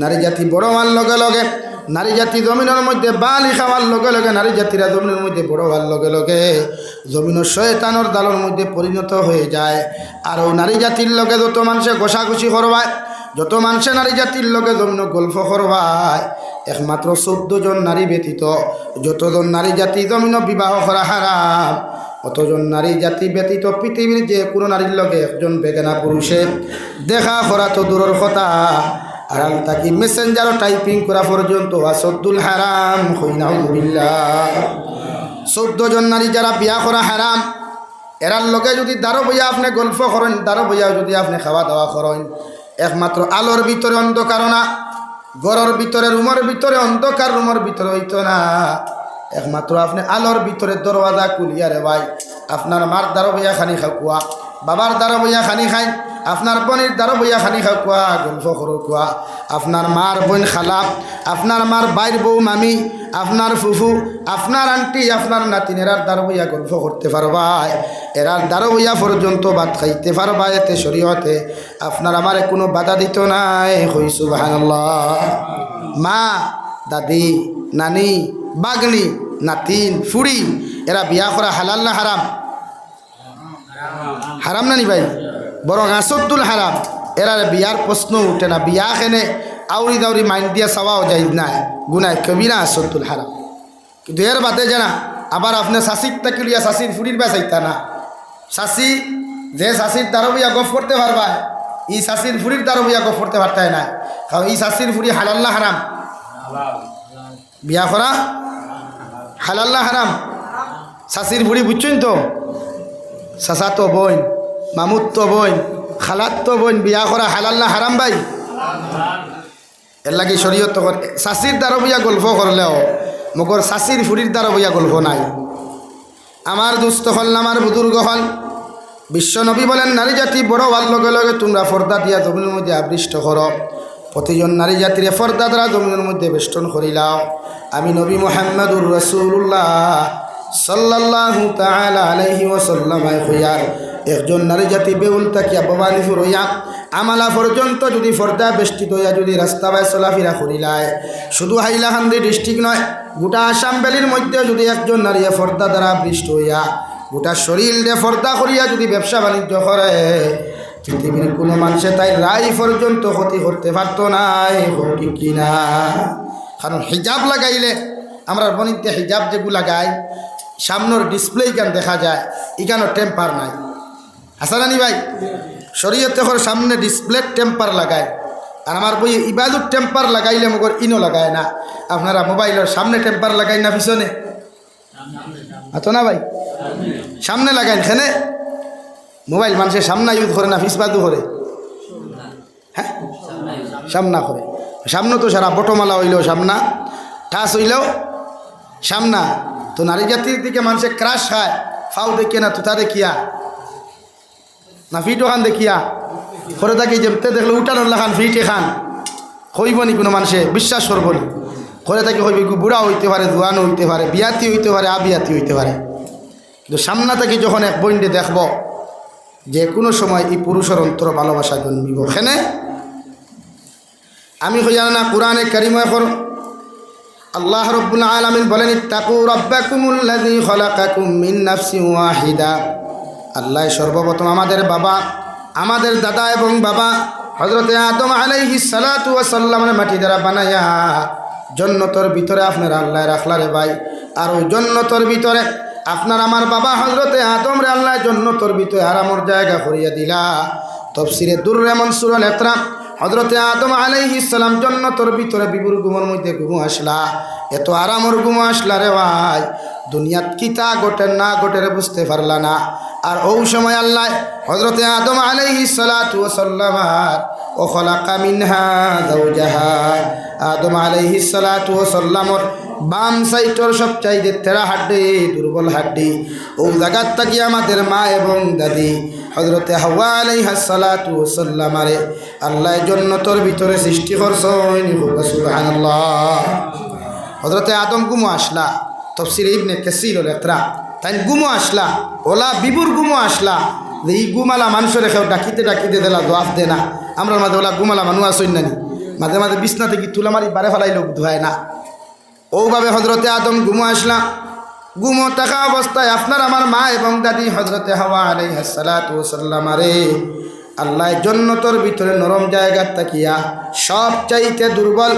নারী জাতি বড় হওয়ার লগে লগে নারী জাতি জমিনের মধ্যে বালি খাওয়ার লগে লগে নারী জাতিরা জমিনের মধ্যে বড় হওয়ার লগে লগে জমিনের শয়তানের দালের মধ্যে পরিণত হয়ে যায়। আর ও নারী জাতির লগে যত মানুষে ঘষাঘষি করবায়, যত মানুষে নারী জাতির লগে জমিন গল্প করবায়, একমাত্র 14 জন নারী ব্যতীত যতজন নারী জাতি জমিন বিবাহ করা হারাম, অতজন নারী জাতি ব্যতীত পৃথিবীর যে কোনো নারীর লগে একজন বেগানা পুরুষে দেখা করা তো দূরের কথা, আড়াল থাকি মেসেঞ্জারও টাইপিং করা পর্যন্ত আসদ্দুল হারাম হইনাউবিল্লাহ। 14 জন নারী যারা বিয়া করা হারাম, এরার লগে যদি দারো বইয়া আপনি গল্প করেন, দারো বইয়া যদি আপনি খাওয়া দাওয়া করেন, একমাত্র আলোর ভিতরে অন্ধকার না, ঘরের ভিতরে রুমের ভিতরে অন্ধকার রুমের ভিতরে হইতো না, একমাত্র আপনি আলোর ভিতরে দরওয়াজা খুলিয়া রে ভাই, আপনার মার দারো বইয়া খানি খাকুয়া, বাবার দারো বইয়া খানি খাই, আপনার বোনের দারো বইয়া খানি খাকুয়া, গল্প করো কুয়া, আপনার মার বোন খালা, আপনার মার বাইর বউ মামি, আপনার ফুফু, আপনার আন্টি, আপনার নাতিনেরার দারো বইয়া গল্প করতে পারবা, এরার দারো বইয়া পর্যন্ত ভাত খাইতে পারবা। এতে শরীয়তে আপনার আমারে কোনো বাধা দিত নাই। হই সুবহানাল্লাহ। মা, দাদি, নানি, বাগনি, নাতিন, ফুড়ি, এরা বিয়া করা হালাল না হারাম? হারাম না নি ভাই? বরং আসদ্দুল হারাম। এরা বিয়ার প্রশ্ন উঠে না। বিয়া খেনে আউরি দাউরি মাইন দিয়া চাওয়াও যায় না, গুনায় কবিরা আসদ্দুল হারাম। কিন্তু এর বাদে জানা আবার আপনি শাসির তাকিলিয়া শাসির ফুড়ির বেসাইতা না। শাসি যে শাসির দ্বারা বইয়া গফ করতে পারবা, ই শাসির ফুড়ির দ্বারা বইয়া গফ করতে পারতাই না। কারণ এই শাসির ফুড়ি হালাল না হারাম? বিয়া করা হালাল না হারাম? শাসির ফুড়ি বুঝছেন তো? চাচা তো বোন, মামুদ তো বোন, খালাত তো বোন, বিয়া করা হালাল না হারাম ভাই? এর লাগে শরীয়ত শাসির দ্বারা বইয়া গল্প করলেও মগর শাসির ফুড়ির দ্বারা বইয়া গল্প নাই। আমার দুস্থ হল, আমার বুজুর্গ হল, বিশ্বনবী বলেন নারী জাতি বড় হওয়ার লগে লগে তোমরা পর্দা দিয়া জমিনের মধ্যে আবৃষ্ট করো। প্রতিজন নারী জাতির পর্দা দ্বারা জমিনের মধ্যে বেষ্টন করিলাও। আমি নবী মুহাম্মদুর রাসূলুল্লাহ সাল্লাল্লাহু তাআলা আলাইহি ওয়াসাল্লাম হইয়ার একজন নারী জাতি বেউল তাকিয়া ভবানীপুর হইয়া আমালা পর্যন্ত যদি পর্দা বেষ্টিত হইয়া যদি রাস্তা বাই চলাফেরা করিলায়, শুধু হাইলাকান্দি ডিস্ট্রিক্ট নয়, গোটা আসাম ভ্যালির মধ্যে যদি একজন নারী পর্দা দ্বারা বৃষ্ট হইয়া গোটা শরীরে পর্দা করিয়া যদি ব্যবসা বাণিজ্য করে, পৃথিবীর কোনো মানুষে তাই রায় পর্যন্ত ক্ষতি করতে পারত নাই। ঠিক কিনা? কারণ হিজাব লাগাইলে আমরা বনিতে হিজাব যেগুলো লাগাই সামনের ডিসপ্লে গান দেখা যায়, এখানে টেম্পার নাই। হাসানানি ভাই, শরীয়তে সামনে ডিসপ্লে টেম্পার লাগায়, আর আমার বই ইবাদুর টেম্পার লাগাইলে মগর ইনো লাগায় না। আপনারা মোবাইলের সামনে টেম্পার লাগাই না পিছনে? আতো না ভাই, সামনে লাগাইন। খেনে মোবাইল মানুষের সামনা ইউজ করে না পিছবাদু করে? হ্যাঁ, সামনা করে। সামনে তো সারা বটমালা হইলেও সামনা, ঠাস হইলেও সামনা। তো নারী জাতির দিকে মানুষের ক্রাশ খায়, ফাও দেখিয়া না তুতা দেখিয়া না ফিটো খান দেখিয়া করে থাকি, যেতে দেখলে উঠানোর লাখান ফিটে খান হইব নি কোনো মানুষে বিশ্বাস করব নি? করে থাকি হইব বুড়া হইতে পারে, জোয়ান হইতে পারে, বিয়াতি হইতে পারে, আবিয়াতি হইতে পারে। কিন্তু সামনা থেকে যখন এক বইন্ডে দেখব, যে কোনো সময় এই পুরুষের অন্তর ভালোবাসা জন্মিব। এখানে আমি হইয়া না কোরআনে কারিম এখন আল্লাহ রাব্বুল আলামিন বলেন, ইত্তাকু রাব্বাকুমুল্লাযী খালাকাকুম মিন নাফসিন ওয়াহিদা। আল্লাহ সর্বপ্রথম আমাদের বাবা, আমাদের দাদা এবং বাবা হযরতে আদম আলাইহিস সালাতু ওয়াস সালামের মাটি দ্বারা বানায়া জান্নাতের ভিতরে আপনারা আল্লাহ রাখলা রে ভাই। আর ওই জান্নাতের ভিতরে আপনার আমার বাবা হযরতে আদম রে আল্লাহ জান্নাতের ভিতরে আরামের জায়গা করিয়া দিলা। তাফসীরে দুররে মনসুরুল ইকরাম হযরতে আদম আলাইহিস সালাম জান্নাতের ভিতরে বিবুর গুমের মধ্যে ঘুমো আসলা, এত আরামের ঘুমো আসলা রে ভাই, দুনিয়াত কিতা গোটে না গোটেরে বুঝতে পারলা না। আর ওই সময় আল্লাহ হযরতে আদম আলাইহিস সালাতু ওয়াস সালাম ও খলাকা মিনহা যাওজাহা, আদম আলাইহিস সালাতু ওয়াস সালামর বাম সাইডর সবচাইতে তেরা হাড্ডি, দুর্বল হাড্ডি, ও জায়গার থাকি আমাদের মা এবং দাদি হযরতে হাওয়া আলাইহিস সালাতু ওয়াস সালামারে আল্লাহ জান্নাতের ভিতরে সৃষ্টি করছেন। সুবহানাল্লাহ। হযরতে আদম গুমো আসলা, তাফসীর ইবনে কাসীরুল ইকরা, তাই গুমো আসলা, ওলা বিবুর গুমো আসলা, এই গুমালা মানুষের কেউ ডাকিতে ডাকিতে দিলা জবাব দে না। আমরা মাঝে ওলা গুমালা মানুষ আসেন নানি, মাঝে মাঝে বিছনা থেকে তুলা মারি বারে ফেলাইলেও ধোয় না। ওভাবে হজরতে আদম ঘুমো আসলাম। ঘুমো থাকা অবস্থায় আপনার আমার মা এবং দাদি হজরতে হাওয়া আলাইহিস সালাতু ওয়াস সালাম আরে আল্লাহ জন্নতর ভিতরে নরম জায়গা তাকিয়া সবচাইতে দুর্বল,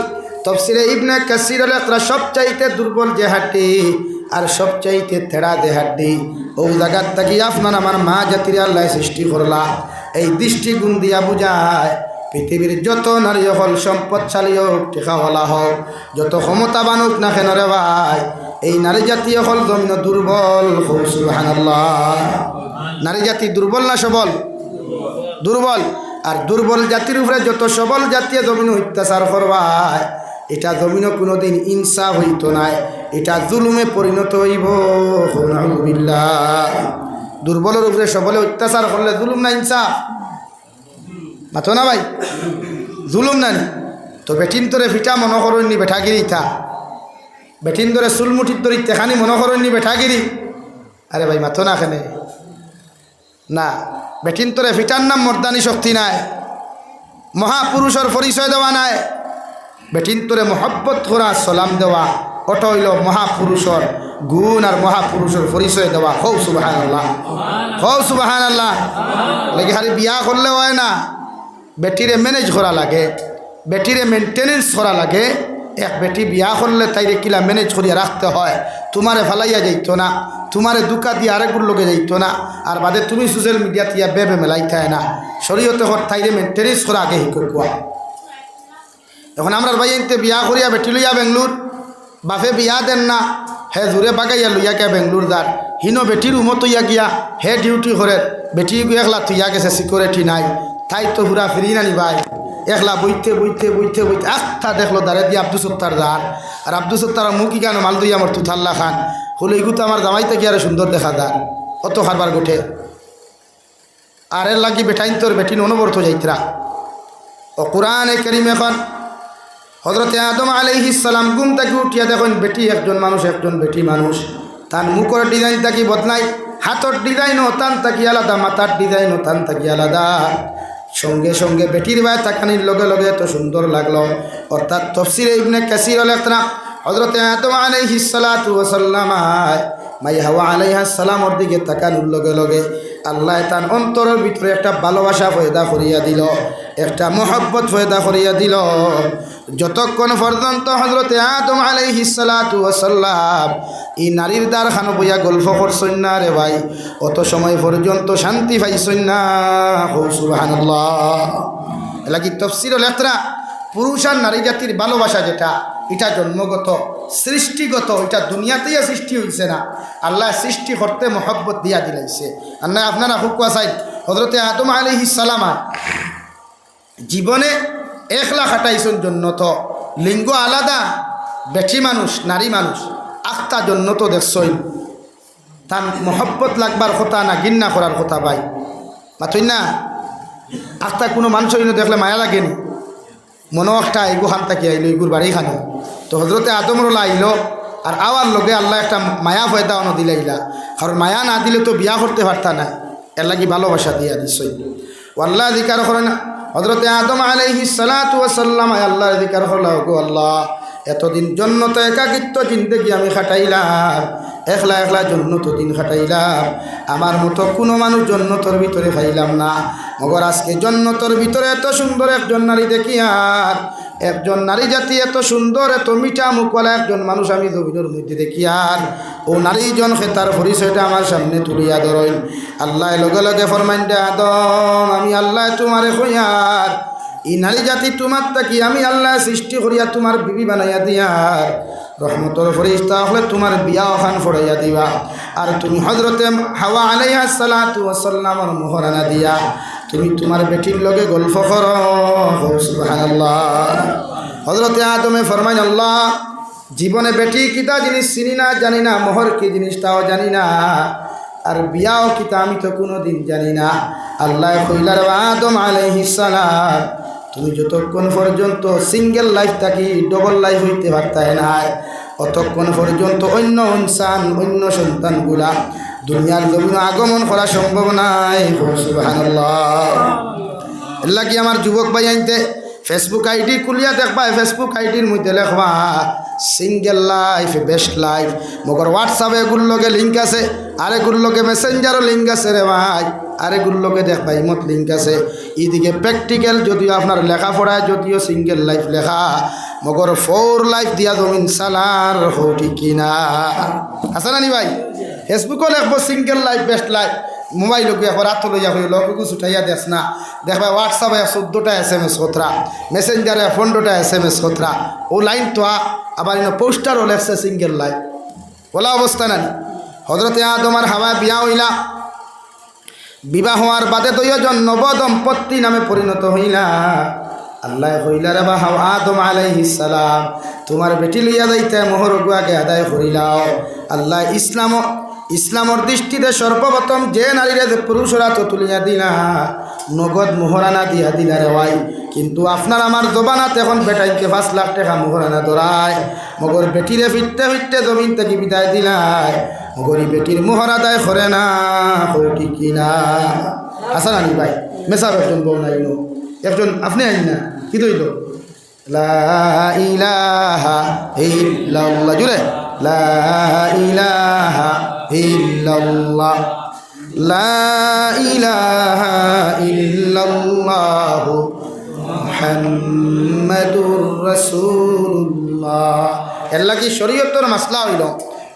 তাফসীরে ইবনে কাসির লেখরা সবচাইতে দুর্বল যে হাড্ডি আর সবচাইতে তেড়া যে হাড্ডি, ও জায়গার তাকিয়া আপনার আমার মা জাতির আল্লাহ সৃষ্টি করলা। এই দৃষ্টিগুণ দিয়া বুঝায় পৃথিবীর যত নারী হল সম্পদশালী হোক, টেকাওয়ালা হোক, যত ক্ষমতাবান হোক না কেন রে ভাই, এই নারী জাতি হল জমিন দুর্বল। সুবহানাল্লাহ। নারী জাতি দুর্বল না সবল? দুর্বল। আর দুর্বল জাতির উপরে যত সবল জাতীয় জমিন অত্যাচার করবায়, এটা জমিনও কোনোদিন ইনসাফ হইত নাই, এটা জুলুমে পরিণত হইব। নাউযুবিল্লাহ। দুর্বলের উপরে সবলে অত্যাচার করলে জুলুম না ইনসাফ? মাথো না ভাই, জুলুম না? তো বেটিন তোরে ফিটা মনে করেননি বেঠাগিরি থা, বেটিন ধরে চুলমুঠির ধরি তেখানি মনে করেননি বেঠাগিরি। আরে ভাই মাথো না এখানে না, বেটিন তোরে ফিটার নাম মর্দানি শক্তি নাই, মহাপুরুষের পরিচয় দেওয়া নাই। বেটিন তোরে মহব্বত করা সালাম দেওয়া ওটা হইল মহাপুরুষের গুণ আর মহাপুরুষের পরিচয় দেওয়া। হৌ সুবহানাল্লাহ, হৌ সুবহানাল্লাহ। লেগে খালি বিয়া করলে হয় না, বেটিরে ম্যানেজ করা লাগে, বেটিরে মেনটেনেন্স করা লাগে। এক বেটি বিয়া করলে তাইরে কিলা ম্যানেজ করিয়া রাখতে হয়। তোমারে ফালাইয়া যাইতো না, তোমারে দুকা দিয়ে আরেকগুর লোকে যাইতো না, আর বাদে তুমি সোশ্যাল মিডিয়া দিয়া বেবে মেলাইতে না। শরীয়তে হর তাইরে মেনটেনেন্স করা আগে শিকুয়া। এখন আমরা ভাই এনতে বিয়া করিয়া বেটি লইয়া বেঙ্গলোর, বাপে বিয়া দেন না, হে জোরে বাগাইয়া লইয়া কে বেঙ্গলোর যার, হিনো বেটির উমত হইয়া গিয়া হে ডিউটি করে, বেটি একলা তুইয়া গেছে, সিকিউরিটি নাই, তাই তো ঘুরা ফিরি নানি ভাই। একলা বইতে বইতে বইতে বইতে আস্থা দেখলো দাঁড়ে দিয়ে আব্দুল সত্তার দাঁড়, আর আব্দুল সত্তার মুখি কেন মাল দুই আমার তুথাল্লা খান হলো, এগুলো আমার জামাইতে কি আরো সুন্দর দেখা যায়, অত খারবার গোঠে। আর এর লাগি বেটাইন তোর বেটিন অনবরত যাইতরা। ও কোরআনে কারীম এখন হজরতে আদম আলাইহিস সালাম ঘুম থেকে উঠিয়া দেখেন বেটি একজন মানুষ, একজন বেটি মানুষ। তার মুখের ডিজাইন থাকি বদলাই, হাতর ডিজাইনও তান থাকি আলাদা, মাথার ডিজাইনও তান থাকি আলাদা। সঙ্গে সঙ্গে বেটির ভাই তাকানির লগে লগে এত সুন্দর লাগলো। অর্থাৎ তাফসীরে ইবনে কাসির লেখরা হজরতে আদম আলাইহিস সালাতু ওয়াস সালাম মাই হাওয়া আলাইহিস সালামের দিকে তাকানোর লগে লগে আল্লাহ তার অন্তরের ভিতরে একটা ভালোবাসা পয়দা করিয়া দিল, একটা মহব্বত পয়দা করিয়া দিল। যতক্ষণ পর্যন্ত হজরতে আদম আলাইহিস সালাতু ওয়াস সালাম এই নারীর দ্বার খানো বইয়া গল্প করছেন না রে ভাই, অত সময় পর্যন্ত শান্তি পাইছেন না। সুবহানাল্লাহ। এলাকি তাফসীর লেখরা পুরুষ আর নারী জাতির ভালোবাসা যেটা, এটা জন্মগত সৃষ্টিগত, এটা দুনিয়াতেই সৃষ্টি হয়েছে না, আল্লাহ সৃষ্টি করতে মহব্বত দিয়া দিলাইছে। আর না আপনারা হুকুয়া চাই হজরতে আদম আলাইহিস সালাম জীবনে একলা খাটাইছেন জন্নত, লিঙ্গ আলাদা, বেঠি মানুষ নারী মানুষ, আখতা জন্নত দেখছই। তার মহব্বত লাগবার কথা না ঘৃণা করার কথা ভাই, মাথই না। আখতা কোনো মানুষ দেখলে মায়া লাগেনি, মনে একটা এগু খান থাকি আইলো, এগুর বাড়ি খানো। তো হজরতে আদমরলা আইলো, আর আওয়ার লগে আল্লাহ একটা মায়া ফয়দা অন দিলাইলা, কারণ মায়া না দিলে তো বিয়া করতে পারতা না, এর লাগি ভালোবাসা দিয়া দিছই। আল্লাহ জিকার করেন হজরতে আদম আলাইহিস সালাতু ওয়াস সালাম আল্লাহ জিকার করলা, গো আল্লাহ এতদিন জন্নত একাকিত্ব জিন্দেগি আমি খাটাইলাম, একলা একলা জন্নত দিন খাটাইলাম, আমার মতো কোনো মানুষ জন্নতর ভিতরে পাইলাম না। মগর আজকে জন্নতর ভিতরে এত সুন্দর একজন নারী দেখি, আর একজন নারী জাতি এত সুন্দর এত মিঠা মুখওয়ালা একজন মানুষ আমি জমিনের মধ্যে দেখি, আর ও নারীজন তার পরিচয়টা আমার সামনে তুলিয়া ধরেন। আল্লাহ লগে লগে ফরমাইন দে আদম আমি আল্লাহ তোমারে কইয়ার এই নারী জাতি তোমার থাকি আমি আল্লাহ সৃষ্টি করিয়া তোমার বিবি বানাইয়া দিয়ার, রহমতর ফেরেশতা হলে তোমার বিয়া ওখান ফড়াইয়া দিবা, আর তুমি হজরতে হাওয়া আলাইহিস সালাতু ওয়াস সালামের মোহরানা দিয়া তুমি তোমার বেটির লগে গল্প করো। সুবহানাল্লাহ। হজরতে আদমে ফরমাইন আল্লাহ জীবনে বেটি কিতা জিনিস চিনি না, জানি না, মোহর কি জিনিস তাও জানি না, আর বিয়াও কিতা আমি তো কোনো দিন জানি না। আল্লাহ কইলার আদম আলাইহিস সালাম তুমি যতক্ষণ পর্যন্ত সিঙ্গেল লাইফ থাকি ডবল লাইফ হইতে পারতাই না, অতক্ষণ পর্যন্ত অন্য ইনসান অন্য সন্তানগুলা দুনিয়ার জমিনে আগমন করা সম্ভব নাই। সুবহানাল্লাহ। আল্লাহ কি আমার যুবক ভাই আনতে ফেসবুক আইডি খুলিয়া দেখবা, ফেসবুক আইডির মধ্যে লেখবা সিঙ্গেল লাইফ বেস্ট লাইফ। মগর হোয়াটসঅ্যাপে এগুলোকে লিঙ্ক আছে, আরেকগুলোকে মেসেঞ্জারও লিঙ্ক আছে রে ভাই, আরেকগুলোকে দেখবা ইমত লিঙ্ক আছে। এইদিকে প্র্যাকটিক্যাল যদিও আপনার লেখাপড়ায় যদিও সিঙ্গেল লাইফ লেখা, মগর 4 লাইফ দিয়া জমিন সালার হটি কিনা আছে না নি ভাই? ফেসবুকও লিখবো single life best life, mobile এখন হাত লইয়া হইল লকুস উঠাইয়া দেস না, দেখবা হোয়াটসঅ্যাপে 14টা SMS কতরা, মেসেঞ্জারে 15টা SMS কতরা। ও লাইন তো আবার পোস্টারও লেখছে সিঙ্গেল লাইফ। বলা অবস্থা না হজরতে আদম আর হাওয়া বিয়া হইলা, বিবাহ হওয়ার বাদে 2 জন নবদম্পতি নামে পরিণত হইলা। আল্লাহ হইলা রে বা আদম আলাইহিস সালাম, তোমার বেটি লইয়া যাইতে মোহর গুয়াকে আদায় করিলাও। আল্লাহ ইসলামর দৃষ্টিতে সর্বপ্রথম যে নারীরে পুরুষরা তো তুলিয়া দিলা, নগদ মোহরানা দিয়া দিলা রে ভাই। কিন্তু আপনার আমার জবানাত এখন বেটাইকে 5 লাখ টাকা মোহরানা ধরায়, মগর বেটিরে ফিরতে ফিরতে জমিন থেকে বিদায় দিলায়, মগর বেটির মোহর আদায় করে না, ঠিক কিনা? আসা নানি ভাই মেসার একজন বউ নাই নো, একজন আপনি আইন না কি দইল লা ইলাহা ইল্লাল্লাহ, জুড়ে লা ইলাহা ইল্লাল্লাহ, লা ইলাহা ইল্লাল্লাহু মুহাম্মাদুর রাসূলুল্লাহ। এর লাগি শরীয়তর মাসলা হইল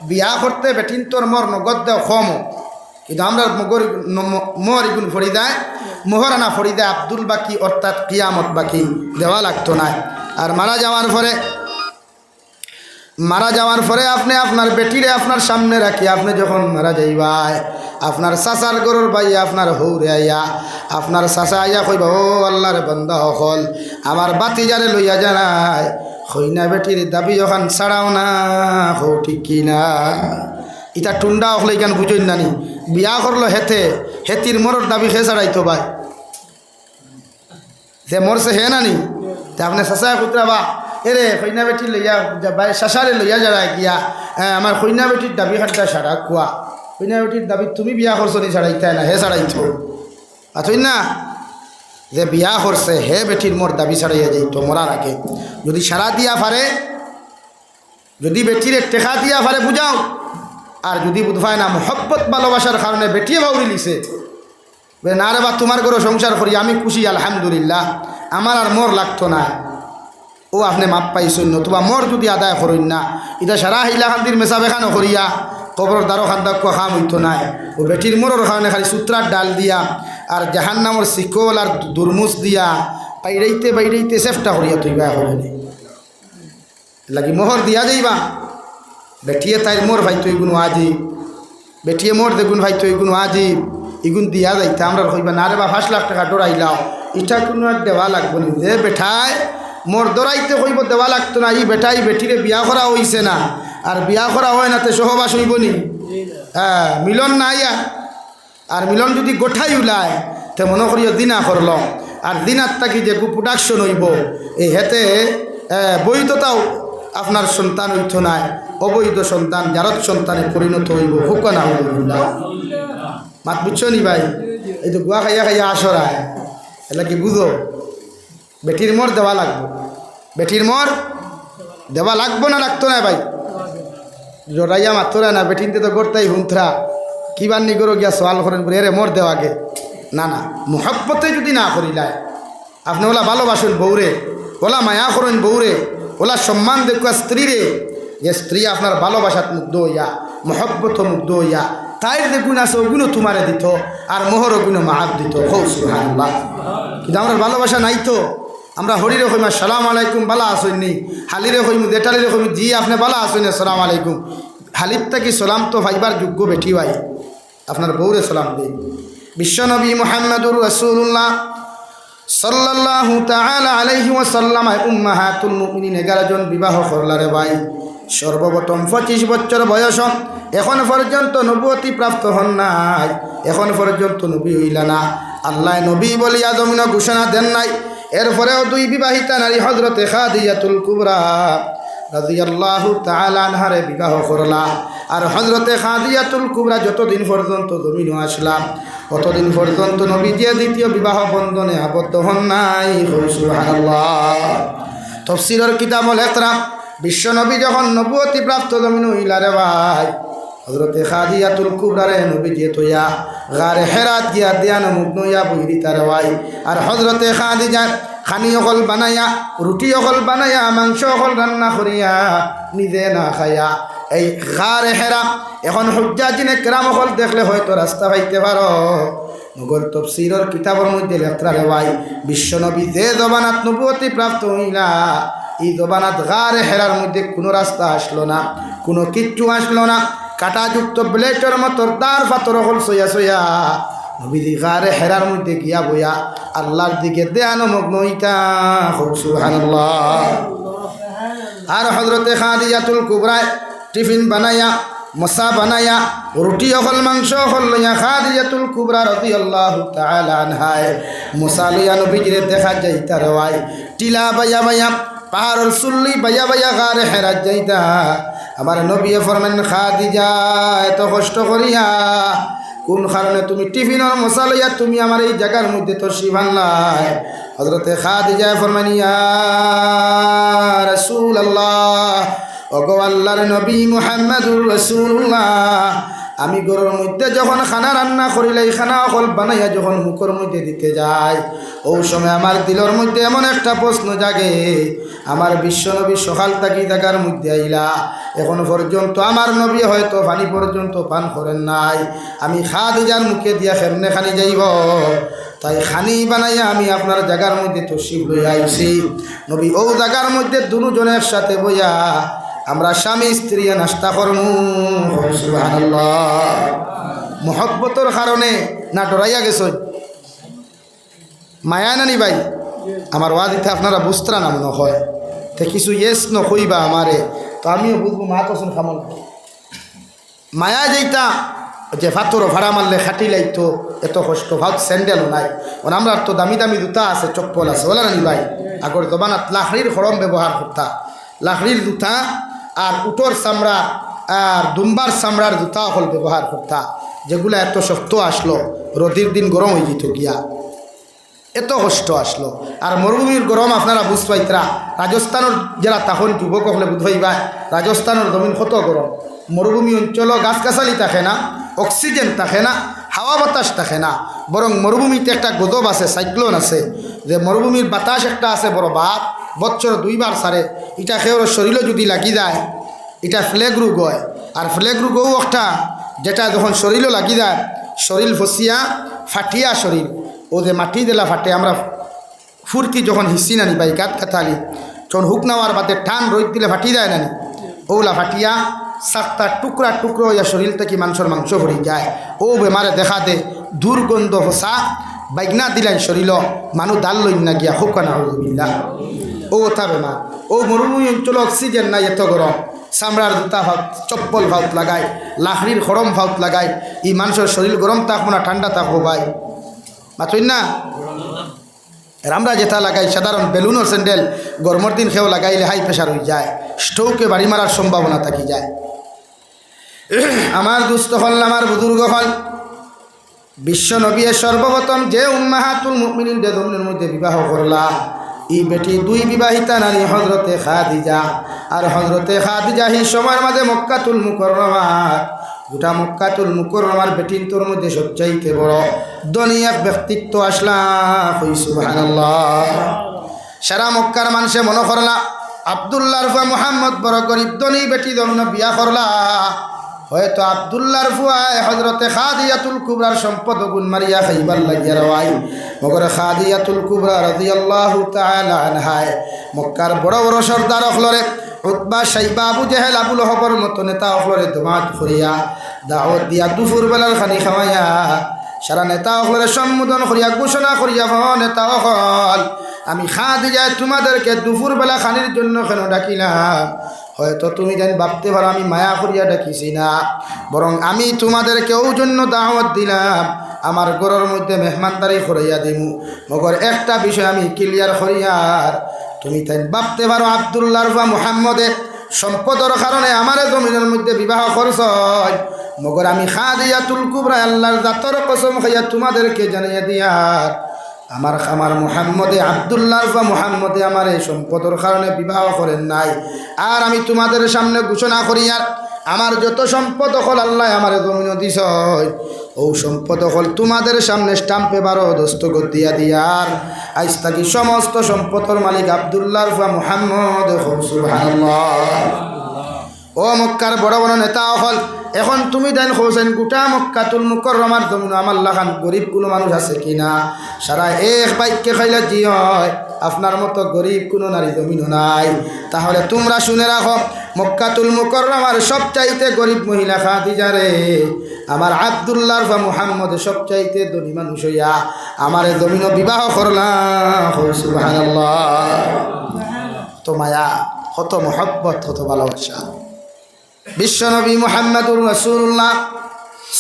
বিয়া করতে বেটিন তোর মর নগদ দেও কম, কিন্তু আমরা মোহর ইগুন ফরি দেয়, মোহরানা ফরি দেয় আব্দুল বাকি অর্থাৎ কিয়ামত বাকি দেওয়া লাগতো না। আর মারা যাওয়ার পরে আপনি আপনার বেটিরে আপনার সামনে রাখি, আপনি যখন মারা যাইবাই আপনার চাচার গরুর বাইয়া আপনার হৌরে আইয়া আপনার চাচা আইয়া কইবা, ও আল্লাহর বান্দা হল আমার বাতিজারে লইয়া জানায় হইনা বেটির দাবি যখন ছাড়াও না, হো ঠিক কিনা? ইটা টুন্ডা হলে কেন বুঝই নানি, বিয়া করলো হেতির মরর দাবি খে ছাড়াইতো ভাই, যে মরছে হে নানি তে আপনি চাচা কুতরা বা এরে কইনা বেটি লইয়া ভাই শাসারে লইয়া যারা গিয়া আমার কইনা বেটির দাবি খাটটা সারা কুয়া, কইনা বেটির দাবি তুমি বিয়া করছো নি ছাড়াইতে না, হে ছাড়াইতো আছই না, যে বিয়া করছে হে বেটির মোর দাবি ছাড়াইয়া যাইতো মরার আগে। যদি সারা দিয়া পারে, যদি বেটির টেকা দিয়া পারে বুঝাও, আর যদি বুঝবায় না মহব্বত ভালোবাসার কারণে বেটিয়ে বাউরি লিছে, না রে বা তোমার ঘরে সংসার করি আমি খুশি আলহামদুলিল্লাহ, আমার আর মোর লাগতো না, ও আপনি মাপ পাইছেন নতুবা মোর যদি আদায় করেন না, এটা সারা হিলাখান্দির মেশা বেখানো করিয়া কবর দ্বারো খান্দা খাম হইতো নাই। ও বেটির মোরর কারণে খালি সূত্রার ডাল দিয়া আর জাহান্নামর শিকল আর দুরমুস দিয়া বাইরেইতে চেষ্টা করিয়া তুই গায়ে হলে লাগি মোহর দিয়া যাইবা। বেটিয়ে তাই মোর ভাই তুই গুণ আজিব, বেটিয়ে মোর দেখুন ভাই তুই গুণ আজিব, ইগুন দিয়া যাইতে আমরা কইবা না রে বা 5 লাখ টাকা ডরাইলাও, এটা কোনো দেওয়া লাগবো না, যে বেঠায় মোর দরাইতে কইব দেওয়া লাগতো না, ই বেটাই বেটিরে বিয়া করা হইছে না, আর বিয়া করা হয় না তে সহবাস হইব নি? হ্যাঁ, মিলন নাই। আর মিলন যদি গোঠাই উলায় তে মনে করিও দিনা করল, আর দিনার তাকি যে প্রোডাকশন হইব এই হেতে বৈধতাও আপনার সন্তান হইত নাই, অবৈধ সন্তান জারত সন্তানে পরিণত হইব, হুকানা হইব মাত বুঝছো নি ভাই? এই তো গুয়া খাইয়া আসরায় এলা কি বুঝো? বেটির মোর দেওয়া লাগবো, বেটির মোর দেওয়া লাগবো না লাগতো না ভাই? জোরাইয়া মাত্রা না বেটিনতে তো করতেই হুন্থরা কিবার নি করো গিয়া সওয়াল করেন বলে এরে মোর দেওয়াকে না না, মোহব্বতে যদি না করিলায় আপনি ওলা ভালোবাসেন বউরে, ওলা মায়া করেন বউরে, ওলা সম্মান দেখুয়া স্ত্রীরে, যে স্ত্রী আপনার ভালোবাসাত মুগ্ধ হইয়া মোহব্বত মুগ্ধ হইয়া তাই দেখুন আছে ওগুলো তোমারে দিত আর মোহর ওগুলো মাহাব দিত। সুবহানাল্লাহ। কিন্তু আমার ভালোবাসা নাই তো, আমরা হরিরে কইম আসসালামু আলাইকুম বালা আসেননি, হালিরে কইম দেটালিরে কইম জি আপনি বালা আসেন আসসালামু আলাইকুম, হালিরটা কি সালাম তো ভাইবার যোগ্য বেটি ভাই, আপনার বউরে সালাম দিন। বিশ্বনবী মুহাম্মদুর রাসূলুল্লাহ সাল্লাল্লাহু তাআলা আলাইহি ওয়াসাল্লাম উম্মাহাতুল মুমিনিন 11 জন বিবাহ করলারে ভাই। সর্বপ্রথম 25 বছর বয়স, এখন পর্যন্ত নবুয়তি প্রাপ্ত হন নাই, এখন পর্যন্ত নবী হইলা না, আল্লাহ নবী বলিয়া জমিন ঘোষণা দেন নাই। এরপরেও 2 বিবাহিতা নারী হযরতে খাদিজাতুল কুবরা রাদিয়াল্লাহু তাআলা আনহারে বিবাহ করলা। আর হযরতে খাদিজাতুল কুবরা যতদিন পর্যন্ত জমিন আসলাম কতদিন পর্যন্ত নবীজি দ্বিতীয় বিবাহ বন্ধনে আবদ্ধ হন নাই? সুবহানাল্লাহ। তাফসীরের কিতাবুল ইকরাম বিশ্ব নবী যখন নবুয়তি প্রাপ্ত জমিন হইলারে ভাই, হযরতে খাদিজাতুল কুবরারে নবীজি তোয়া গারে হেরাত গিয়া দিয়ান মুগ্ন হইয়া বইরি তার ভাই। আর হযরতে খাদিজা খানি অকল বানাইয়া, রুটি অকল বানাইয়া, মাংস অকল রান্না করিয়া নিজে না খাইয়া এই গারে হেরা এখন হুজ্জাজিনে কেরাম অকল দেখলে হয়তো রাস্তা পাইতে পারো। নগর তাফসীরের কিতাবের মধ্যে লেখা রে ভাই, বিশ্বনবী যে জবানাত নবুয়তি প্রাপ্ত হইলা এই জবানাত গারে হেরার মধ্যে কোনো রাস্তা আসলো না, কোনো কিচ্ছু আসলো না। কাটাযুক্ত ব্লেডের মতো তার পাথর হল সইয়া সইয়া নবীজি গারে হেরার মধ্যে গিয়া বইয়া আল্লাহর দিকে ধ্যান মগ্ন হইতা। সুবহানাল্লাহ। আর হযরতে খাদিজাতুল কুবরা টিফিন বানাইয়া, মশা বানাইয়া, রুটি অকল মাংস অকল লইয়া খাদিজাতুল কুবরা রাদিয়াল্লাহু তাআলা আনহা মশা লইয়া নবীজিরে দেখা যাইতা রে ভাই। টিলা বাইয়া বাইয়া, পাহাড়ের চুল্লি বাইয়া বাইয়া গারে হেরাত যাইতা। আমার নবী ফরমান, খাদিজা এত কষ্ট করিয়া কোন কারণে তুমি টিফিনের মশা লইয়া তুমি আমার এই জায়গার মধ্যে তশরিফ আনলাই? হযরতে খাদিজা ফরমান, ইয়া রাসূলুল্লাহ, ওগো আল্লাহর নবী মুহাম্মদুর রাসূলুল্লাহ, আমি ঘরের মধ্যে যখন খানা রান্না করিলে এই খানা অকল বানাইয়া যখন মুখের মধ্যে দিতে যাই, ও সময় আমার দিলের মধ্যে এমন একটা প্রশ্ন জাগে, আমার বিশ্বনবী সকাল থাকি জায়গার মধ্যে আইলা এখন পর্যন্ত আমার নবী হয়তো পানি পর্যন্ত পান করেন নাই, আমি খাদিজার মুখে দিয়া কেমনে খানি যাইব? তাই খানি বানাইয়া আমি আপনার জায়গার মধ্যে তশরিফ লইয়া আইছি। নবী ও জায়গার মধ্যে দুজনে একসাথে বইয়া আমরা স্বামী স্ত্রী নাস্তা করমু। সুবহানাল্লাহ। মহব্বতর কারণে না ডরাইয়া গেছ? মায়া নানি ভাই, আমার ওয়াদিতে আপনারা বুঝতরা নাম নহয় তে কিছু ইয়েস নকইবা আমারে, তো আমিও বুঝবো মা তো শুন খামল মায়া যেইটা যে ফাতর ভাড়া মারলে খাটি লাইতো এত কষ্ট ভাত স্যান্ডেলও নাই। আমরা তো দামি দামি জুতা আছে, চপ্পল আছে, বলা নানি ভাই। আগর জবানাত লাকড়ির খড়ম ব্যবহার করতা, লাকড়ির জুতা আর উটোর চামড়া আর দুম্বার চামড়ার জুতা হল ব্যবহার করতা, যেগুলো এত শক্ত আসলো, রোদির দিন গরম হয়ে যেত গিয়া, এত কষ্ট আসলো। আর মরুভূমির গরম আপনারা বুঝ পাইতরা, রাজস্থানের যারা তখন যুবক হলে বুঝ পাইবা রাজস্থানের জমিন কত গরম। মরুভূমি অঞ্চল গাছগাছালি থাকে না, অক্সিজেন থাকে না, হাওয়া বাতাস থাকে না, বরং মরুভূমিতে একটা গজব আছে, সাইক্লোন আছে, যে মরুভূমির বাতাস একটা আছে বড় বাপ, বছর 2 বার সারে, এটা খেয়ে শরীরও যদি লাগি যায় এটা ফ্লেগ রোগ হয়। আর ফ্লেগ রোগও একটা যেটা যখন শরীরও লাগি যায়, শরীর ফসিয়া ফাটিয়া শরীর ও যে মাটি দিলা ফাটে, আমরা ফুর্তি যখন হিসি নানি বাই কাত কাতালি যখন হুক নেওয়ার বাদে টান রোদ দিলে ফাটি যায় নানি, ওলা ফাটিয়া 7টা টুকরা টুকরো হইয়া শরীর থেকে মাংসর মাংস ভরি যায়। ও বেমারে দেখা দে দুর্গন্ধ হসা বাইগনা দিলেন শরীর, মানুষ ডাল লইন না গিয়া হুকানা হইলা ও ওঠা বেমার। ও মরুভূমি অঞ্চল অক্সিজেন নাই, এত গরম, চামড়ার জুতা ভাত চপ্পল ভাত লাগায়, লাকড়ির খড়ম ভাত লাগায়, এই মানুষের শরীর গরম থাকবো না ঠান্ডা থাকবো ভাই মাথুই না। আমরা যেটা লাগাই সাধারণ বেলুনের স্যান্ডেল গরমের দিন খেয়েও লাগাইলে হাই প্রেশার হয়ে যায়, স্ট্রোকে বাড়ি মারার সম্ভাবনা থাকি যায়। আমার দুস্থ হল, আমার বুজুর্গ হল, বিশ্ব নবী সর্বপ্রথম যে উম্মাহাতুল মুমিনিন জমিনের মধ্যে বিবাহ করলা, এই বেটি 2 বিবাহিতা নারী হযরতে খাদিজা। আর হযরতে খাদিজা এই সময়ের মাঝে মক্কাতুল মুকাররমার, গোটা মক্কাতুল মুকাররমার বেটির তোর মধ্যে সবচাইতে বড় ধনী এক ব্যক্তিত্ব আসলা। সুবহানাল্লাহ। সারা মক্কার মানুষে মনে করলা আব্দুল্লাহর ফুয়া মুহাম্মদ বড় গরিব ধনী বেটি জন্য বিয়া করলা, হয়তো আব্দুল্লাহর ফুয়ায় হযরতে খাদিজাতুল কুবরার সম্পদ গুণ মারিয়া খাইবার লাগিয়া রওয়াই। মগর খাদিজাতুল কুবরা রাদিয়াল্লাহু তাআলা আনহা মক্কার বড় বড় সর্দার অখলরে উতবা, শাইবা, আবু জেহেল, আবু লহবের মতো নেতা অখলরে দমাত করিয়া দাওয়াত দিয়া দুপুর বেলার খানি খাওয়াইয়া সারা নেতা অখলরে সম্বোধন করিয়া ঘোষণা করিয়া, নেতা অখল আমি খাদিজা তোমাদেরকে দুপুর বেলা খানির জন্য কেন ডাকিলাম? হয়তো তুমি জানি ভাবতে পারো আমি মায়া করিয়া ডাকিছি না, বরং আমি তোমাদেরকেও জন্য দাওয়াত দিলাম, আমার ঘরের মধ্যে মেহমানদারি করাইয়া দিমু। মগর একটা বিষয় আমি ক্লিয়ার করিয়ার, তুমি তাই ভাবতে পারো আব্দুল্লাহর বা মুহাম্মদে সম্পদের কারণে আমারে জমিনের মধ্যে বিবাহ করছই, মগর আমি খাদিজাতুল কুবরা আল্লাহর জাতর কসম খাইয়া তোমাদেরকে জানিয়ে দিয়ার আমার মুহাম্মদে আব্দুল্লাহ বা মুহাম্মদে আমার এই সম্পদের কারণে বিবাহ করেন নাই। আর আমি তোমাদের সামনে ঘোষণা করি, আর আমার যত সম্পদ হল আল্লাহ আমার জমিন দিছ, ও সম্পদ হল তোমাদের সামনে স্টাম্পে বারো দস্তখত দিয়া দিয়ার আজ থাকি সমস্ত সম্পদের মালিক আব্দুল্লাহ বা মুহাম্মদ। সুবহানাল্লাহ। ও মক্কার বড় বড় নেতা হল, এখন তুমি দেন হোসেন গোটা মক্কাতুল মুকাররমার জমিন আমার লাখান গরিব কোনো মানুষ আছে কিনা? সারা এক বাক্যে খাইলে জি হয়, আপনার মতো গরিব কোনো নারী জমিনও নাই। তাহলে তোমরা শুনে রাখো, মক্কাতুল মুকাররমার সবচাইতে গরিব মহিলা খাদিজা রে আমার আব্দুল্লাহ বা মুহাম্মদ সবচাইতে ধনী মানুষ হইয়া আমার জমিন বিবাহ করলাম। সুবহানাল্লাহ। কত মায়া, কত মহব্বত, কত ভালোবাসা। বিশ্বনবী মুহাম্মদুর রাসূলুল্লাহ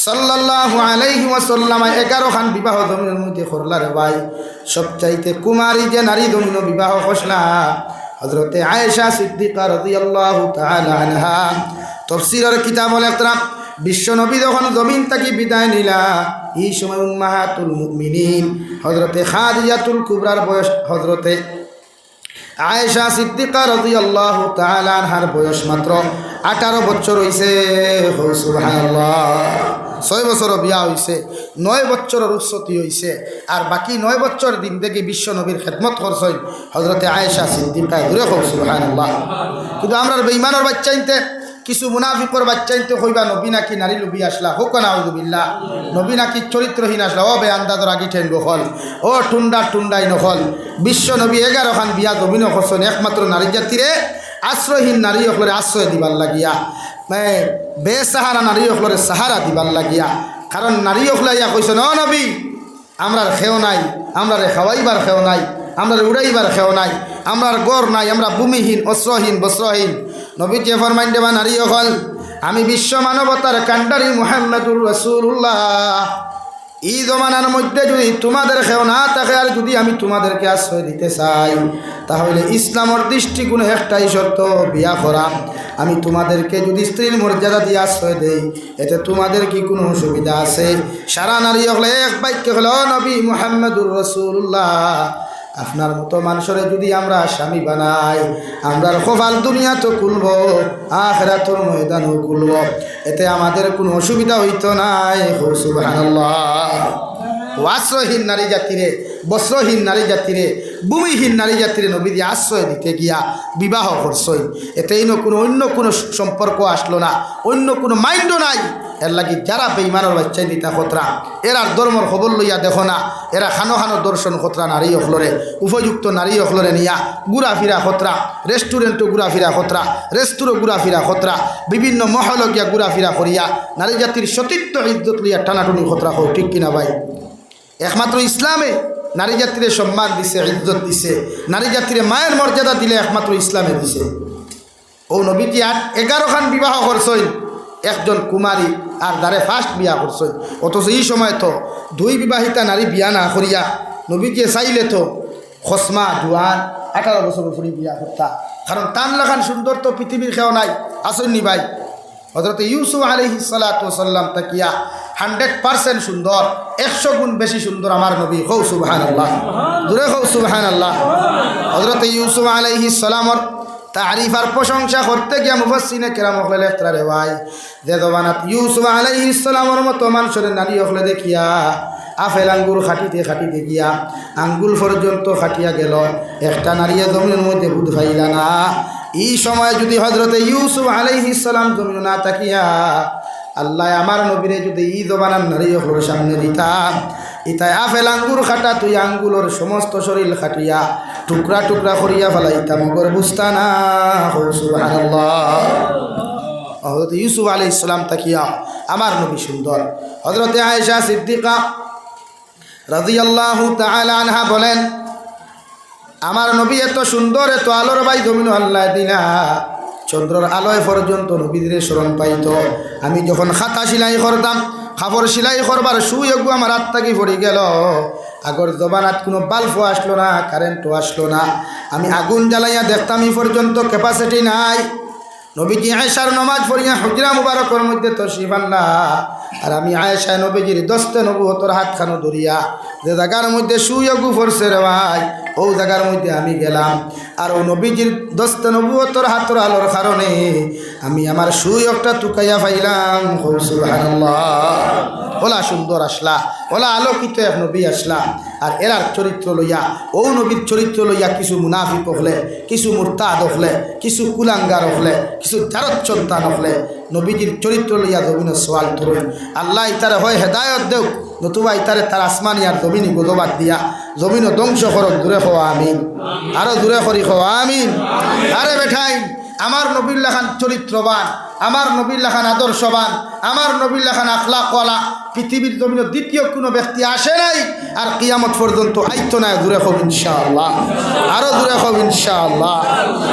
সাল্লাল্লাহু আলাইহি ওয়াসাল্লাম 11 খান বিবাহ জমিনের মধ্যে করলার ভাই। সবচাইতে কুমারী যে নারী জমিন বিবাহ করলা হযরতে আয়েশা সিদ্দিকা রাদিয়াল্লাহু তাআলা আনহা। তাফসীরের কিতাবুল ইকরাম, বিশ্বনবী যখন জমিন থেকে বিদায় নিলা এই সময় উম্মাহাতুল মুমিনিন হযরতে খাদিজাতুল কুবরার বয়স হযরতে আয়েশা সিদ্দিকা রাদিয়াল্লাহু তাআলা আনহার বয়স মাত্র 18 বছর হইছে। সুবহানাল্লাহ। 6 বছর বিয়া হইছে, 9 বছরের উচ্চতি হইছে, আর বাকি 9 বছর দিন থেকে বিশ্ব নবীর খেদমত করছেন হযরতে আয়েশা সিদ্দিকা। দূরে হোক সুবহানাল্লাহ। কিন্তু আমরা বেঈমানের বাচ্চাইতে কিছু মুনাফিকর বাচ্চাইতে কইবা নবী নাকি নারী লুবি আসলা, হোক না আউযুবিল্লাহ। নবী নাকি চরিত্রহীন আসলা, ও বে আন্দাজর আগি ঠেন গখল, ও টুন্ডাই নখল। বিশ্ব নবী 11 খান বিয়া জমিন করছেন একমাত্র নারী জাতিরে আশ্রয়হীন নারী হকলরে আশ্রয় দিবার লাগিয়া, বেসাহারা নারী হকলরে সাহারা দিবার লাগিয়া। কারণ নারী হকলা ইয়া কইছেন, ও নবী আমরার খেও নাই, আমরারে খাওয়াইবার খেও নাই, আমরার উড়াইবার খেও নাই, আমরার গড় নাই, আমরা ভূমিহীন, অস্ত্রহীন, বস্ত্রহীন। নবী যে ফরমাইন দেবা নারী হকল, আমি বিশ্ব মানবতার কান্ডারি মুহাম্মদুর রাসূলুল্লাহ এই জমানার মধ্যে যদি তোমাদের খেও না থাকে আর যদি আমি তোমাদেরকে আশ্রয় দিতে চাই, তাহলে ইসলামের দৃষ্টিকোণে একটাই শর্ত, বিয়া করা। আমি তোমাদেরকে যদি স্ত্রীর মর্যাদা দিয়ে আশ্রয় দেই, এতে তোমাদের কি কোনো অসুবিধা আছে? সারা নারী হলে এক বাক্যে হলো নবী মুহাম্মদুর রাসূলুল্লাহ আপনার মতো মানুষের যদি আমরা স্বামী বানাই, আমরার কপাল দুনিয়া তো খুলব, আখিরাতের ময়দানও খুলব, এতে আমাদের কোনো অসুবিধা হইতো নাই। সুবহানাল্লাহ। আশ্রয়হীন নারী জাতিরে, বস্ত্রহীন নারী জাতিরে, ভূমিহীন নারী জাতিরে নবী দিয়ে আশ্রয় দিতে গিয়া বিবাহ করছই। এতেই কোনো অন্য কোনো সম্পর্ক আসলো না, অন্য কোনো মাইন্ডও নাই। এর লাগি যারা বেঈমানের বাচ্চাই দিতা খতরা, এরার ধর্মর খবর লইয়া দেখো না, এরা খানো খানো দর্শন খতরা নারী অখলরে, উপযুক্ত নারী অখলরে নিয়া ঘুরাফিরা খতরা, রেস্টুরেন্টও ঘুরাফিরা খতরা, রেস্টুরো ঘুরাফিরা খতরা, বিভিন্ন মহল গিয়া ঘুরাফিরা করিয়া নারী জাতির সতীত্ব ইজ্জত লইয়া টানাটুনি খতরা হোক, ঠিক কিনা ভাই? একমাত্র ইসলামে নারী জাতিরে সম্মান দিছে, ইজ্জত দিছে, নারী জাতিরে মায়ের মর্যাদা দিলে একমাত্র ইসলামে দিছে। ও নবীজি 11 খান বিবাহ করছেন একজন কুমারী, আর দ্বারে ফার্স্ট বিয়া করছেন। অথচ এই সময় তো 2 বিবাহিতা নারী বিয়া না করিয়া নবীজি চাইলে তো খসমা জোয়ান 18 বছর উপরে বিয়া করতা। কারণ তান লাখান সুন্দর তো পৃথিবীর খেও নাই, আসেননি ভাই? হযরত ইউসুফ আলাইহিস সালাতু ওয়াসাল্লাম তাকিয়া 100% সুন্দর, 100 গুণ বেশি সুন্দর আমার নবী। হৌ সুবহানাল্লাহ, দূরে হৌ সুবহানাল্লাহ। হযরত ইউসুফ আলাইহিস সালামর তারিফ আর প্রশংসা করতে গিয়া মুফাসসিরিনে কেরাম হকলে লেখরা রে ভাই, যে জবানাত ইউসুফ আলাইহিস সালামের মতো মানুষের নারী হকলে দেখিয়া আপেল আঙ্গুর খাটিতে গিয়া আঙ্গুল পর্যন্ত খাটিয়া গেল, একটা নারীয়ে জমিনের মধ্যে বুধ পাইলা না। এই সময় যদি হযরতে ইউসুফ আলাইহিস সালাম জমিন না তাকিয়া আল্লাহ আমার নবীরে যদি ই জবানার নারী হকলের সামনে দিতাম, ইতাই আপেল আঙ্গুর খাটা তুই আঙ্গুলোর সমস্ত শরীর খাটিয়া টুকরা টুকরা করিয়া ফেলাইতাম, মগর বুঝতা না। সুবহানাল্লাহ। হযরত ইউসুফ আলাইহিস সালাম তাকিয়া আমার নবী সুন্দর। হযরতে আয়েশা সিদ্দিকা রাদিয়াল্লাহু তাআলা আনহা বলেন, আমার নবী এত সুন্দর, এত আলোর ভাই জমিন আল্লাহ দিলা, চন্দ্রর আলোয় পর্যন্ত নবীদের স্মরণ পাইত। আমি যখন খাতা সেলাই করতাম, খাবার সেলাই করবার সুযোগ আমার হাত থেকে পড়ে গেল। আগর জবানাত কোনো বাল্বও আসলো না, কারেন্টও আসলো না, আমি আগুন জ্বালাইয়া দেখতাম এই পর্যন্ত ক্যাপাসিটি নাই। নবীজি আয়েশার নামাজ পড়িয়া হুজরা মুবারকের মধ্যে তশরিফ আনলা। আর আমি আয়েশা নবীজির দস্তে নবুয়তর হাতখানো ধরিয়া যে জায়গার মধ্যে শুয়ে গুফরছে রে ভাই, ও জায়গার মধ্যে আমি গেলাম। আর ও নবীজির দস্তে নবুয়তর হাতর আলোর কারণে আমি আমার সুযোগটা টুকাইয়া পাইলাম। সুবহানাল্লাহ। ওলা সুন্দর আসলা, ওলা আলোকিত এক নবী আসলা। আর এরার চরিত্র লইয়া, ও নবীর চরিত্র লইয়া কিছু মুনাফিক হলে, কিছু মুরতাদ হলে, কিছু কুলাঙ্গার হলে, কিছু জারত সন্তান হলে নবীজির চরিত্র লইয়া জমিনের সোয়াল ধরুন। আল্লাহ ইতারে হয় হেদায়ত দেও, নতুবা ইতারে তার আসমানি আর জমিনি গোদবাদ দিয়া জমিনও ধ্বংস করক। দূরে হওয়া আমিন, আরো দূরে করি হওয়া আমিন। আরে বেঠাই, আমার নবীর লেখান চরিত্রবান, আমার নবীর লেখান আদর্শবান, আমার নবীর লেখান আখলাকওয়ালা পৃথিবীর জমিনে দ্বিতীয় কোনো ব্যক্তি আসে নাই, আর কিয়ামত পর্যন্ত আইতো না। দূরে হব ইনশাআল্লাহ, আরো দূরে হব ইনশাআল্লাহ।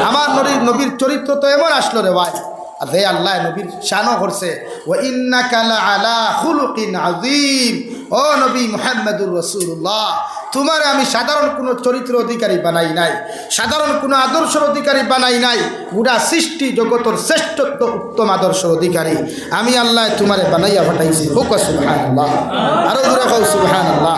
আমার নবীর চরিত্র তো এমন আসলো রে ভাই। আর হে আল্লাহ নবীর শানও করছে, ও ইন্নাকা লাআলা খুলুকিন আযীম। ও নবী মুহাম্মদুর রাসূলুল্লাহ, তোমার আমি সাধারণ কোনো চরিত্র অধিকারী বানাই নাই, সাধারণ কোনো আদর্শের অধিকারী বানাই নাই। গোটা সৃষ্টি জগতের শ্রেষ্ঠত্ব উত্তম আদর্শের অধিকারী আমি আল্লাহ তোমারে বানাইয়া পাঠাইছি। হোক সুবহানাল্লাহ, আরো দূরে হোক সুবহানাল্লাহ।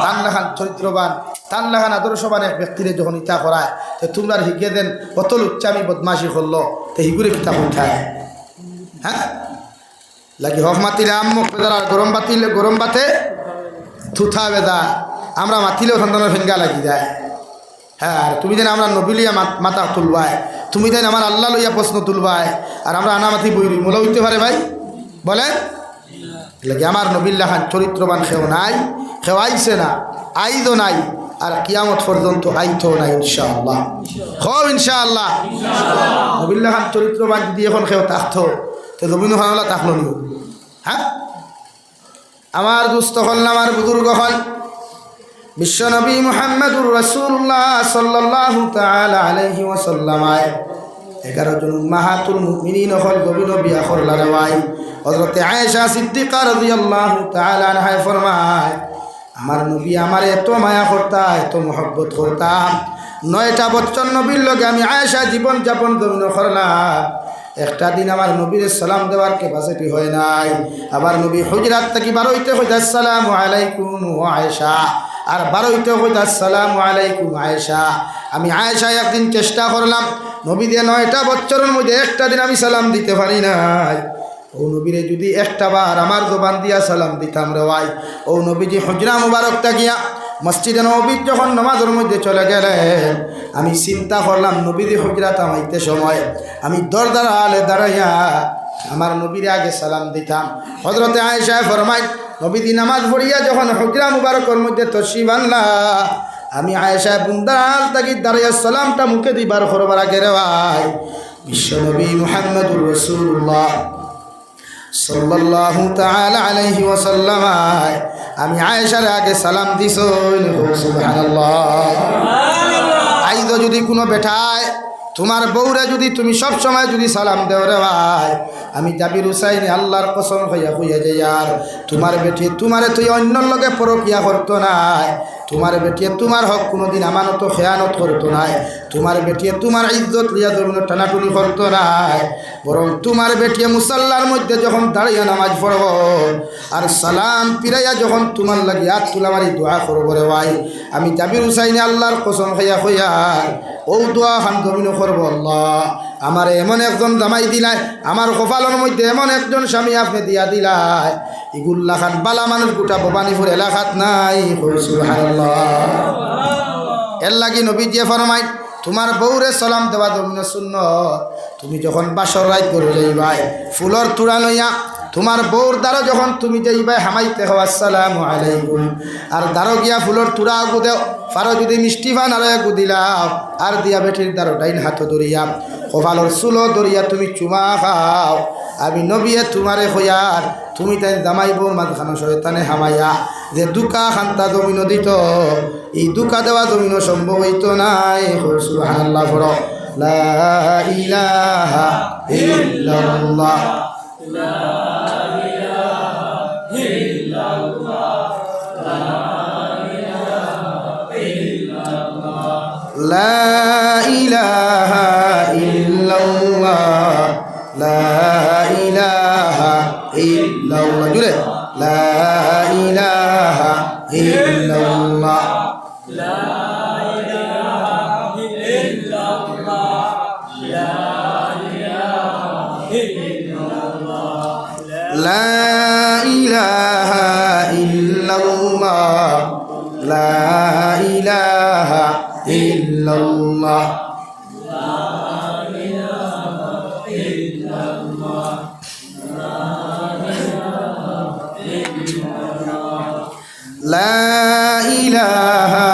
তান লেখান চরিত্রবান, তান লেখান আদর্শবান এক ব্যক্তিরে যখন ইতা করায়, তো তোমরা হিগে দেন কত লুচ্চামি বদমাশি করলো, তো হিগুরে কিতাব উঠায়। হ্যাঁ লাগি হক মাতিলে আম্মক বেদার, আর গরম বাতে থুথা বেদা। আমরা মাতিলেও সন্তানের ফেঙ্গা লাগি যায়। হ্যাঁ, আর তুমি দেন আমরা নবী লইয়া মাথা তুলবায়, তুমি দেন আমার আল্লাহ লইয়া প্রশ্ন তুলবায়, আর আমরা আনামাতি বই মোলা হইতে পারে ভাই বলেন? লাগে আমার নবীর লেখান চরিত্রবান কেউ নাই, কেউ আইছে না, আইদও নাই, আর কিয়ামত পর্যন্ত আইতো নাই ইনশাআল্লাহ। হও ইনশাআল্লাহ। নবীর লেখান চরিত্রবান যদি এখন কেউ থাকতো, তো জমিন হল থাকলো নি? হ্যাঁ, আমার দুস্থ হল, আমার বুজুর্গ হল, বিশ্বনবী মুহাম্মদুর রাসূলুল্লাহ সাল্লাল্লাহু তাআলা আলাইহি ওয়াসাল্লাম 11 জন উম্মাহাতুল মুমিনিন হল গবিন বিয়া করলা রে ভাই। হযরত আয়েশা সিদ্দিকা রাদিয়াল্লাহু তাআলা আনহা ফরমায়, আমার নবী আমার এত মায়া করতা, এত মহব্বত করতাম, 9টা বছর নবীর লগে আমি আয়েশা জীবন যাপন গবিন করলাম। একটা দিন আমার নবীর সালাম দেওয়ার ক্যাপাসিটি হয় নাই। আবার নবী হুজরাত থেকে বারোইতে হইতে আসসালামু আলাইকুম আয়েশা, আর বারোইতে হইতে আসসালামু আলাইকুম আয়েশা। আমি আয়েশা একদিন চেষ্টা করলাম, নবী দিয়ে 9টা বছরের মধ্যে একটা দিন আমি সালাম দিতে পারি নাই। ও নবীরে যদি একটা বার আমার জবান দিয়া সালাম দিতাম রে ভাই। ও নবীজি হুজরা মুবারক তাকিয়া মসজিদে নবী যখন নামাজের মধ্যে চলে গেলেন, আমি চিন্তা করলাম নবীজি হুজরা থামাইতে সময় আমি দরজার আলে দাঁড়াইয়া আমার নবীর আগে সালাম দিতাম। হযরতে আয়েশা ফরমায়, নবীজি নামাজ পড়িয়া যখন হুজরা মুবারকের মধ্যে তশরিফ আনলা, আমি আয়েশা বুন্দাল তাকি দাঁড়াইয়া সালামটা মুখে দিবার করবার আগে রে ভাই, বিশ্বনবী মুহাম্মদুর রাসূলুল্লাহ সাল্লাল্লাহু তাআলা আলাইহি ওয়াসাল্লাম আমি আয়েশার আগে সালাম দিছ। সুবহানাল্লাহ। আইদো যদি কোনো বেটায় তোমার বউরে যদি তুমি সব সময় যদি সালাম দেও রে ভাই, আমি জাবির হুসাইন আল্লাহর কসম হইয়া যাই, আর তোমার বেটি তোমারে তুই অন্যর লগে পরকিয়া করতো নাই, তোমার বেটিয়ে তোমার হক কোনোদিন আমানত খেয়ানত করতো নাই, তোমার বেটিয়ে তোমার ইজ্জত লিয়া জমিন টানাটুনি করতো নাই, বরং তোমার বেটিয়ে মুসাল্লার মধ্যে যখন দাঁড়িয়ে নামাজ পড়ব আর সালাম পিরাইয়া যখন তোমার লাগি হাত তুলা মারি দোয়া করবো রে ভাই, আমি জাবির হুসাইনে আল্লাহর কসম হইয়া ও দোয়া খান জমিন করবো, আল্লাহ আমার এমন একজন জামাই দিলাই, আমার কপালের মধ্যে এমন একজন স্বামী আপনি দিয়া দিলাই, ইগুল্লা খান বালা মানুষ গোটা ভবানীপুর এলাকাত নাই। সুবহানাল্লাহ। এর লাগি নবীজি ফরমাই, তোমার বউরে সালাম দেওয়া জমিনে সুন্নত। তুমি যখন বাসর রাত করে যাইবাই ফুলর তুড়া লইয়া, তোমার বউর দ্বারা যখন তুমি যাইবাই হামাইতে হও আসসালামু আলাইকুম, আর দ্বারো গিয়া ফুলর তুড়া আগু দেও, পারো যদি মিষ্টি পান আর আগু দিলাও, আর দিয়া বেঠির দ্বারো ডাইন হাত ধরিয়া কপালর চুলো ধরিয়া তুমি চুমা খাও, আমি নবিয়ে তোমারে হইয়ার তুমি তাই জামাই বউর মাঝখানো শয়তানে হামাইয়া যে দুকা খান্তা জমিন দিত, এই দুকা দেওয়া জমিন সম্ভব হইত নাই। সুবহানাল্লাহ। পড়ো লা ইলাহা ইল্লাল্লাহ, লা ইলাহা ইল্লাল্লাহ, লা ইলাহা ইল্লাল্লাহ। লা ইলাহা ইল্লাল্লাহ লা ইলাহা ইল্লাল্লাহ লা ইলাহা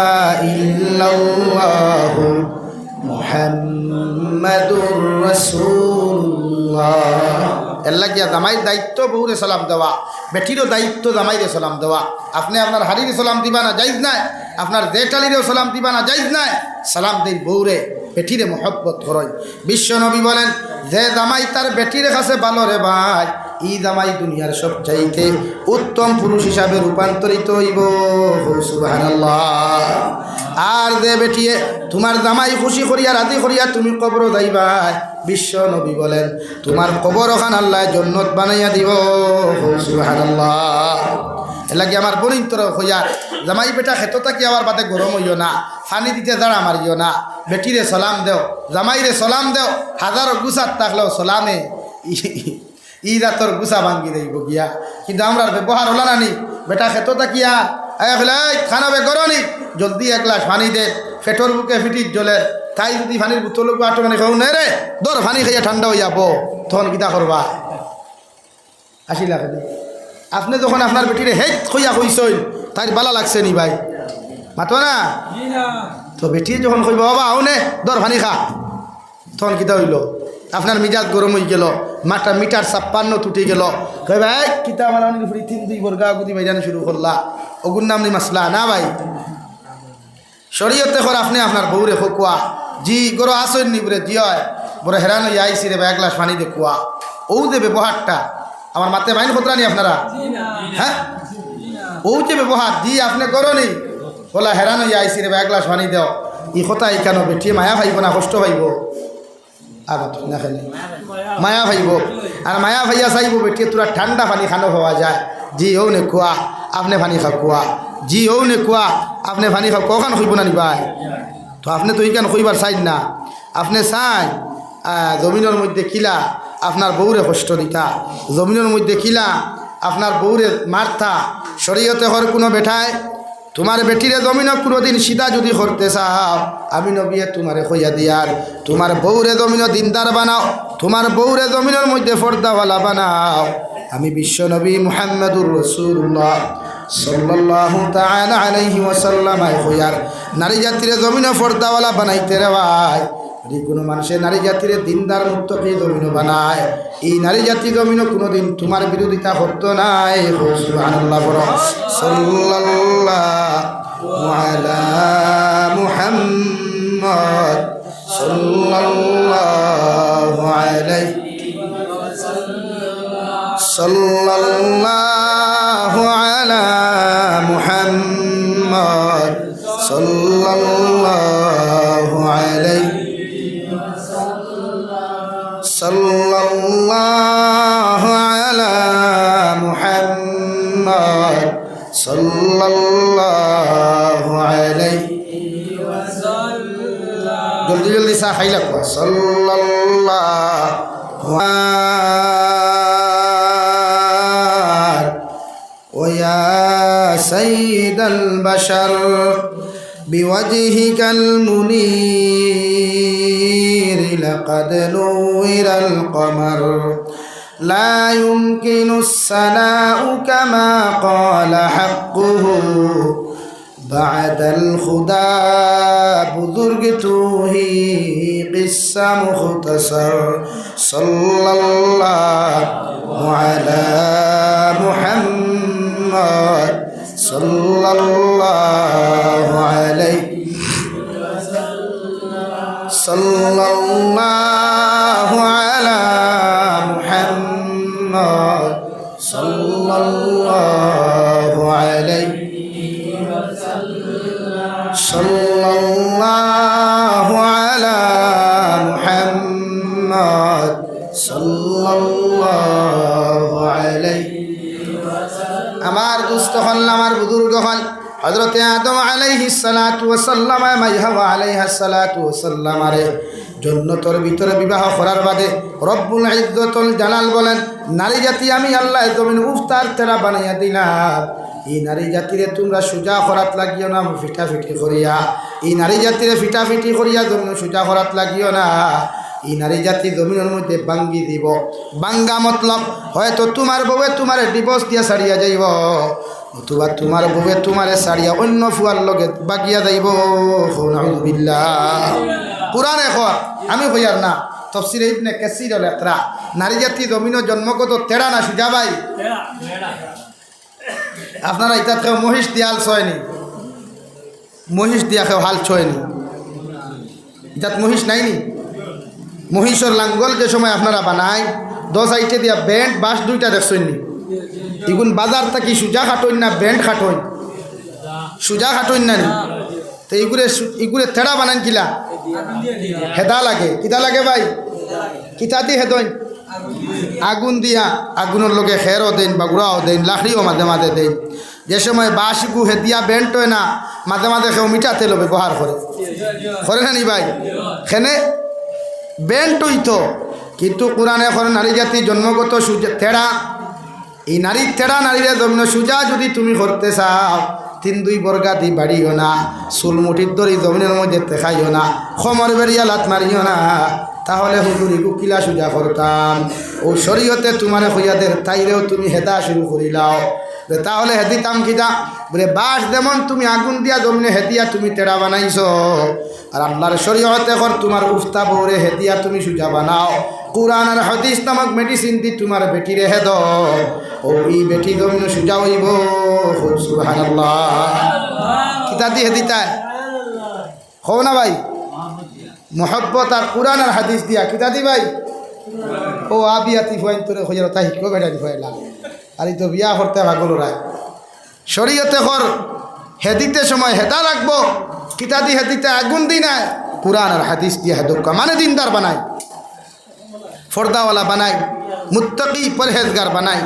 ইল্লাল্লাহু মুহাম্মাদুর রাসূলুল্লাহ। এর লাগিয়া জামাইর দায়িত্ব বউরে সালাম দেওয়া, বেটিরও দায়িত্ব জামাইরে সালাম দেওয়া। আপনি আপনার হাড়িরে সালাম দিবা না জায়েজ নাই, আপনার জেঠালিরেও সালাম দিবা না জায়েজ নাই। সালাম দেই বউরে বেটিরে মহব্বত করই। বিশ্ব নবী বলেন যে জামাই তার বেটির কাছে ভালো রে ভাই, ই জামাই দুনিয়ার সবচাইতে উত্তম পুরুষ হিসাবে রূপান্তরিত হইব। সুবহানাল্লাহ। আর যে বেটিয়ে তোমার জামাই খুশি করিয়া রাজি করিয়া তুমি কবর যাইবাই, বিশ্ব নবী বলেন তোমার কবর ওখান আল্লাহ জান্নাত বানাইয়া দিব। সুবহানাল্লাহ। এলাকি আমার বনিন্তর হইয়া জামাই বেটা খেতো থাকি আবার বাদে গরম হইও না, ফানি দিতে দাঁড়া মারিও না। বেটিরে সালাম দেও, জামাইরে সালাম দেও। হাজারো গুছাত থাকলেও সালামে ই রাতর গুছা ভাঙ্গি দেব গিয়া। কিন্তু আমরা ব্যবহার হলা নানি, বেটা খেতো থাকিয়া খানা বে গরনি জলদি এক গ্লাস পানি দে, ফেটোর বুকে ফিটির জলের তাই যদি পানির বোতল আটো মানে খাও নে রে দর পানি খাইয়া ঠান্ডা হইয়া যাব, তখন কিতা করবা? আসিলা খেলি আপনি যখন আপনার বেটিরে হেট খইয়া কইসইন তাই বালা লাগছে নি ভাই? মাতো না তো বেটি যখন কইব বাবা আও নে দর পানি খা, তখন কিতা হইল? আপনার মিজাজ গরম হয়ে গেল, মাটা মিটার 56 টুটে গেল। কই ভাই কিতা আমার ফুরি 3-2 বর্গা গুদি বাইজানো শুরু করলা, ওগুর নাম নি মাসলা না ভাই। শরীয়তে কর আপনি আপনার বউরে খোকুয়া জি গরো আসইন নি বলে জি হয় বড় হেরান হয়ে আইসি রে ভাই এক গ্লাস পানি দে কুয়া। ও যে ব্যবহারটা আমার মাতে মাইন খতরা নি আপনারা? হ্যাঁ ও যে ব্যবহার জি আপনি করো নি বলা হেরান হয়ে আইসি রে ভাই এক গ্লাস পানি দেও, ই কথা এই কেন বেটিয়ে মায়া ভাইব না কষ্ট ভাইব? না খালি মায়া ভাইব, আর মায়া ভাইয়া চাইব বেটিয়ে তোরা ঠান্ডা পানি খানো হওয়া যায়। জি ও নে কুয়া আপনি পানি খাও কুয়া, জি ও নে কুয়া আপনি পানি খাও, কখন খুঁজব না নিবাই? তো আপনি তো এইখান খুঁজবার চাই না, আপনি চাই জমিনের মধ্যে কিলা আপনার বউরে কষ্ট দিতা, জমিনের মধ্যে কিলা আপনার বউরে মারতা। শরীয়তে হর কোনো বেঠায় তোমার বেটিরে জমিন কোনোদিন সিধা যদি করতে চাও, আমি নবিয়ে তোমারে কইয়া দিয়ার তোমার বউরে জমিন দিনদার বানাও, তোমার বউরে জমিনের মধ্যে পর্দাওয়ালা বানাও। আমি বিশ্ব নবী মুহাম্মদুর রাসূলুল্লাহ সাল্লাল্লাহু তাআলা আলাইহি ওয়াসাল্লাম কইয়ার নারী জাতিরে জমিন পর্দাওয়ালা বানাইতে রে ভাই। যদি কোনো মানুষের নারী জাতির দিনদার মুক্তকে জমিন বানায়, এই নারী জাতি জমিন কোনোদিন তোমার বিরোধিতা করতো নাই। সুবহানাল্লাহ বড় সাল্লাল্লাহু আলা মুহাম্মদ সাল্লাল্লাহু আলাইহি সাল্লাল্লাহু আলা মুহাম্মদ সাল্লাল্লাহু আলাইহি সাল্লাল্লাহু আলা মুহাম্মদ সাল্লাল্লাহু আলাইহি ওয়াসাল্লাম। জলদি জলদি সা খাইলা কো সাল্লাল্লাহু ওয়া ইয়া সাইয়্যিদাল Bashar বিওয়াজহিকাল Munier لقد نور القمر لا يمكن الثناء كما قال حقه بعد الخدا بزرگ تو ہی قصہ مختصر صلی اللہ علی محمد صلی اللہ علیہ sallallahu ala Muhammad sallallahu alayhi sallallahu ala Muhammad sallallahu alayhi আমার দুস্থ হল আমার বুজুর্গ হল হযরতে আদম আলাইহিস সালাতু ওয়াস সালাম মাই হাওয়া আলাইহাস সালাতু ওয়াস সালাম আরে জন্নতর ভিতরে বিবাহ করার বাদে রব্বুল ইজ্জতুল জালাল বলেন নারী জাতি আমি আল্লাহ জমিন উফতার তেরা বানাইয়া দিলাম। এই নারী জাতিরে তোমরা সুজা করাত লাগিও না ফিটাফিটি করিয়া, এই নারী জাতিরে ফিটাফিটি করিয়া জমিন সুজা করাত লাগিও না। এই নারী জাতি জমিনের মধ্যে বাঙ্গি দিব। বাঙ্গা মতলব হয়তো তোমার বউয়ে তোমার ডিভোর্স দিয়া ছাড়িয়া যাইব, অথবা তোমার বউয়ে তোমারে ছাড়িয়া অন্য ফুয়ার লগে বাগিয়া যাইব। নাউযুবিল্লাহ। কুরআন এখন আমি কইয়ার না, তাফসীরে ইবনে কাসীর লেখরা নারী জাতি জমিনের জন্মগত তেড়া না সুজা ভাই। আপনারা ইতাত কেউ মহিষ দিয়া হাল ছয়নি, মহিষ দিয়া কেউ হাল ছয়নি, ইতাত মহিষ নাইনি। মহিষর লাঙ্গল যে সময় আপনারা বানায় 10 আইটে দিয়া ব্যান্ড বাস দুইটা দেখছেননি। এগুন বাজার থাকি সুজা খাটইন না ব্যান্ড খাটইন, সুজা খাটইন না নি। তো এগুলো তেড়া বানান কিলা হেদা লাগে, কিতা লাগে ভাই? কিতা দি হেদইন আগুন দিয়া, আগুনের লগে খেরও দেন বাগুড়াও দেন লাকড়িও মাঝে মাঝে দেন। যে সময় বাঁশগু হেদিয়া বেন্ট হয় না, মাঝে মাঝে কেউ মিঠা তেলও ব্যবহার করে না নি ভাই? খেনে বেন্ট হইতো, কিন্তু কোরআনে এখন নারী জাতি জন্মগত সুজা তেড়া। এই নারীর তেড়া নারীরে জন্ম সুজা যদি তুমি করতে চাও 3-2 বর্গা দি বাড়িও না, চুল মুঠির দড়ি জমিনের মধ্যে দেখাইও না, খমর বেরিয়া লাত মারিও না, তাহলে হুজুরি কুকিলা সুজা করতাম। ও শরীয়তে তোমারে হইয়াদের তাইরেও তুমি হেদা শুরু করিলাও। তাহলে হেদিতাম কিতা বলে বাস যেমন তুমি আগুন দিয়া জমিনে হেদিয়া তুমি তেড়া বানাইছ, আর আল্লাহর শরীয়তে এখন তোমার উফতা বউরে হেদিয়া তুমি সুজা বানাও। কুরআন আর হাদিস নামক মেডিসিন দি তোমার বেটিরে হেদ, ও এই বেটি জমিনে সুজা হইব। সুবহানাল্লাহ। কিতা দি হেদিতায় হও না ভাই? মোহব্বত আর কুরআন আর হাদিস দিয়া কিতা দি ভাই? ও আবিয়াতি ফয়েন তোরে হইয়ার তাই হিকো বেটা দি ফয়লা, আর এই তো বিয়া করতে ভাগল রায়। শরীয়তে কর হেদিতে সময় হেদা রাখবো, কিতা দি হেদিতে আগুন দি নাই, কুরআন আর হাদিস দিয়া হেদকা মানে দিনদার বানাই, ফর্দাওয়ালা বানাই, মুত্তাকি পরহেজগার বানাই।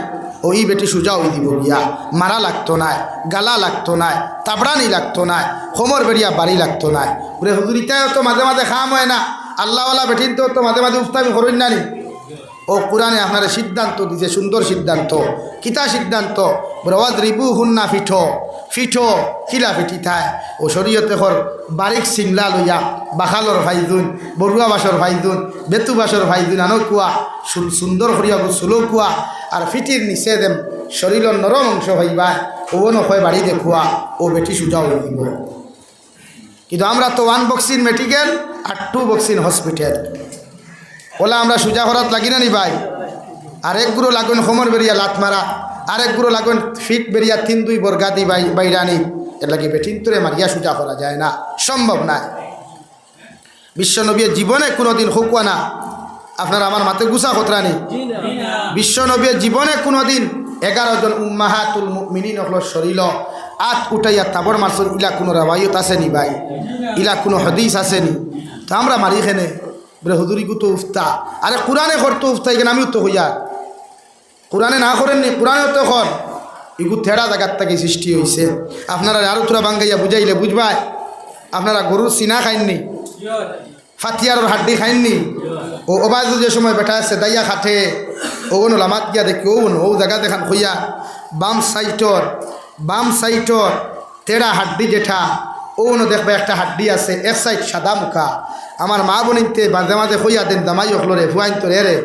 ওই বেটি সুজা ওই দিব গিয়া, মারা লাগতো নাই, গালা লাগতো নাই, তাবড়ানি লাগতো নাই, হোমর বেরিয়া বাড়ি লাগতো নাই। বলে হুজুরিটাও তো মাঝে মাঝে খাম হয় না, আল্লাহওয়ালা বেটিন তো মাঝে মাঝে উস্তামি করুন না নি। ও কোরআনে আপনারা সিদ্ধান্ত দিছে, সুন্দর সিদ্ধান্ত। কিতা সিদ্ধান্ত? ব্রওয়াজ রিবু হুন্না ফিঠো ফিঠো খিলা ফিটি থায়। ও শরীয়তে হর বারিক সিমলা লইয়া বাখালর ভাইজুন, বড়ুয়া বাসর ভাইজুন, বেতু বাসর ভাইজুন আনো কুয়া সুন্দর করিয়া সুলো কুয়া, আর ফিটির নিচে দেম শরীরের নরম অংশ হইবা, ও নয় বাড়ি দেখুয়া, ও বেটি সুজা হয়ে দিব। কিন্তু আমরা তো 1 বক্সিন মেডিকেল আর 2 বক্সিন হসপিটাল, ওলা আমরা সুজা হরাত লাগি না নি ভাই? আরেক গুঁড়ো লাগুন হোমর বেরিয়া লাত মারা, আরেক গুঁড়ো লাগুন ফিট বেরিয়া 3-2 বর্গা দি বাইরানি। এর লাগে বেটিন তোরে মারিয়া সুজা করা যায় না, সম্ভব না। বিশ্বনবীর জীবনে কোনোদিন হুকুয়া না, আপনার আমার মাতে গুছা খতরানি। বিশ্বনবীর জীবনে কোনোদিন 11 জন উম্মাহাতুল মুমিনিন হলো শরীর আত উঠাইয়া তাবর মারসুল, ইলা কোনো রাওয়ায়ত আসেনি ভাই? ইলা কোনো হাদিস আসেনি? তো আমরা মারি খেনে বলে হুজুরি গুতো উফতা। আরে কোরআনে করতো উফতা, এখানে আমিও তো হইয়া। কোরআনে না করেননি, কোরআনে তো কর। এগু থেড়া জায়গার থেকে সৃষ্টি হয়েছে। আপনারা আরো তোরা বাঙ্গাইয়া বুঝাইলে বুঝবাই। আপনারা গরুর সিনা খাইননি, ফাতিয়ার হাড্ডি খাইননি। ও ওবায়দু যে সময় বেটা আছে দাইয়া খাটে, ওগুলো লামাত গিয়া দেখি ও জায়গা দেখান হইয়া বাম সাইটর তেড়া হাড্ডি যেটা, ওগুলো দেখবে একটা হাড্ডি আছে এক সাইড সাদা মুখা। আমার মা বোনিতে মাঝে মাঝে হইয়া দেন দামাই অখলরে ফুয়াইন তোর এরে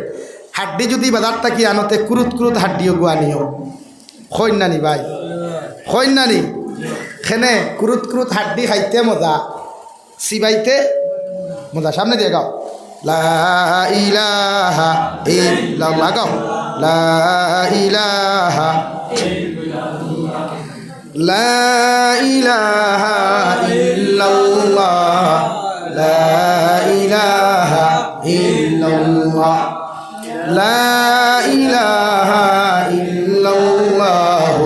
হাড্ডি যদি বাজার থাকি আনতে কুরুত হাড্ডিও গুয়া নিও খৈন নানি ভাই, খৈন নানি খেনে কুরুত হাড্ডি খাইতে মজা, সিবাইতে মজা। সামনে দিয়ে গাও লা ইলাহা ইল্লাল্লাহ, গাও লা ইলাহা লা ইলাহা ইল্লাল্লাহ, লা ইলাহা ইল্লাল্লাহ, লা ইলাহা ইল্লাল্লাহ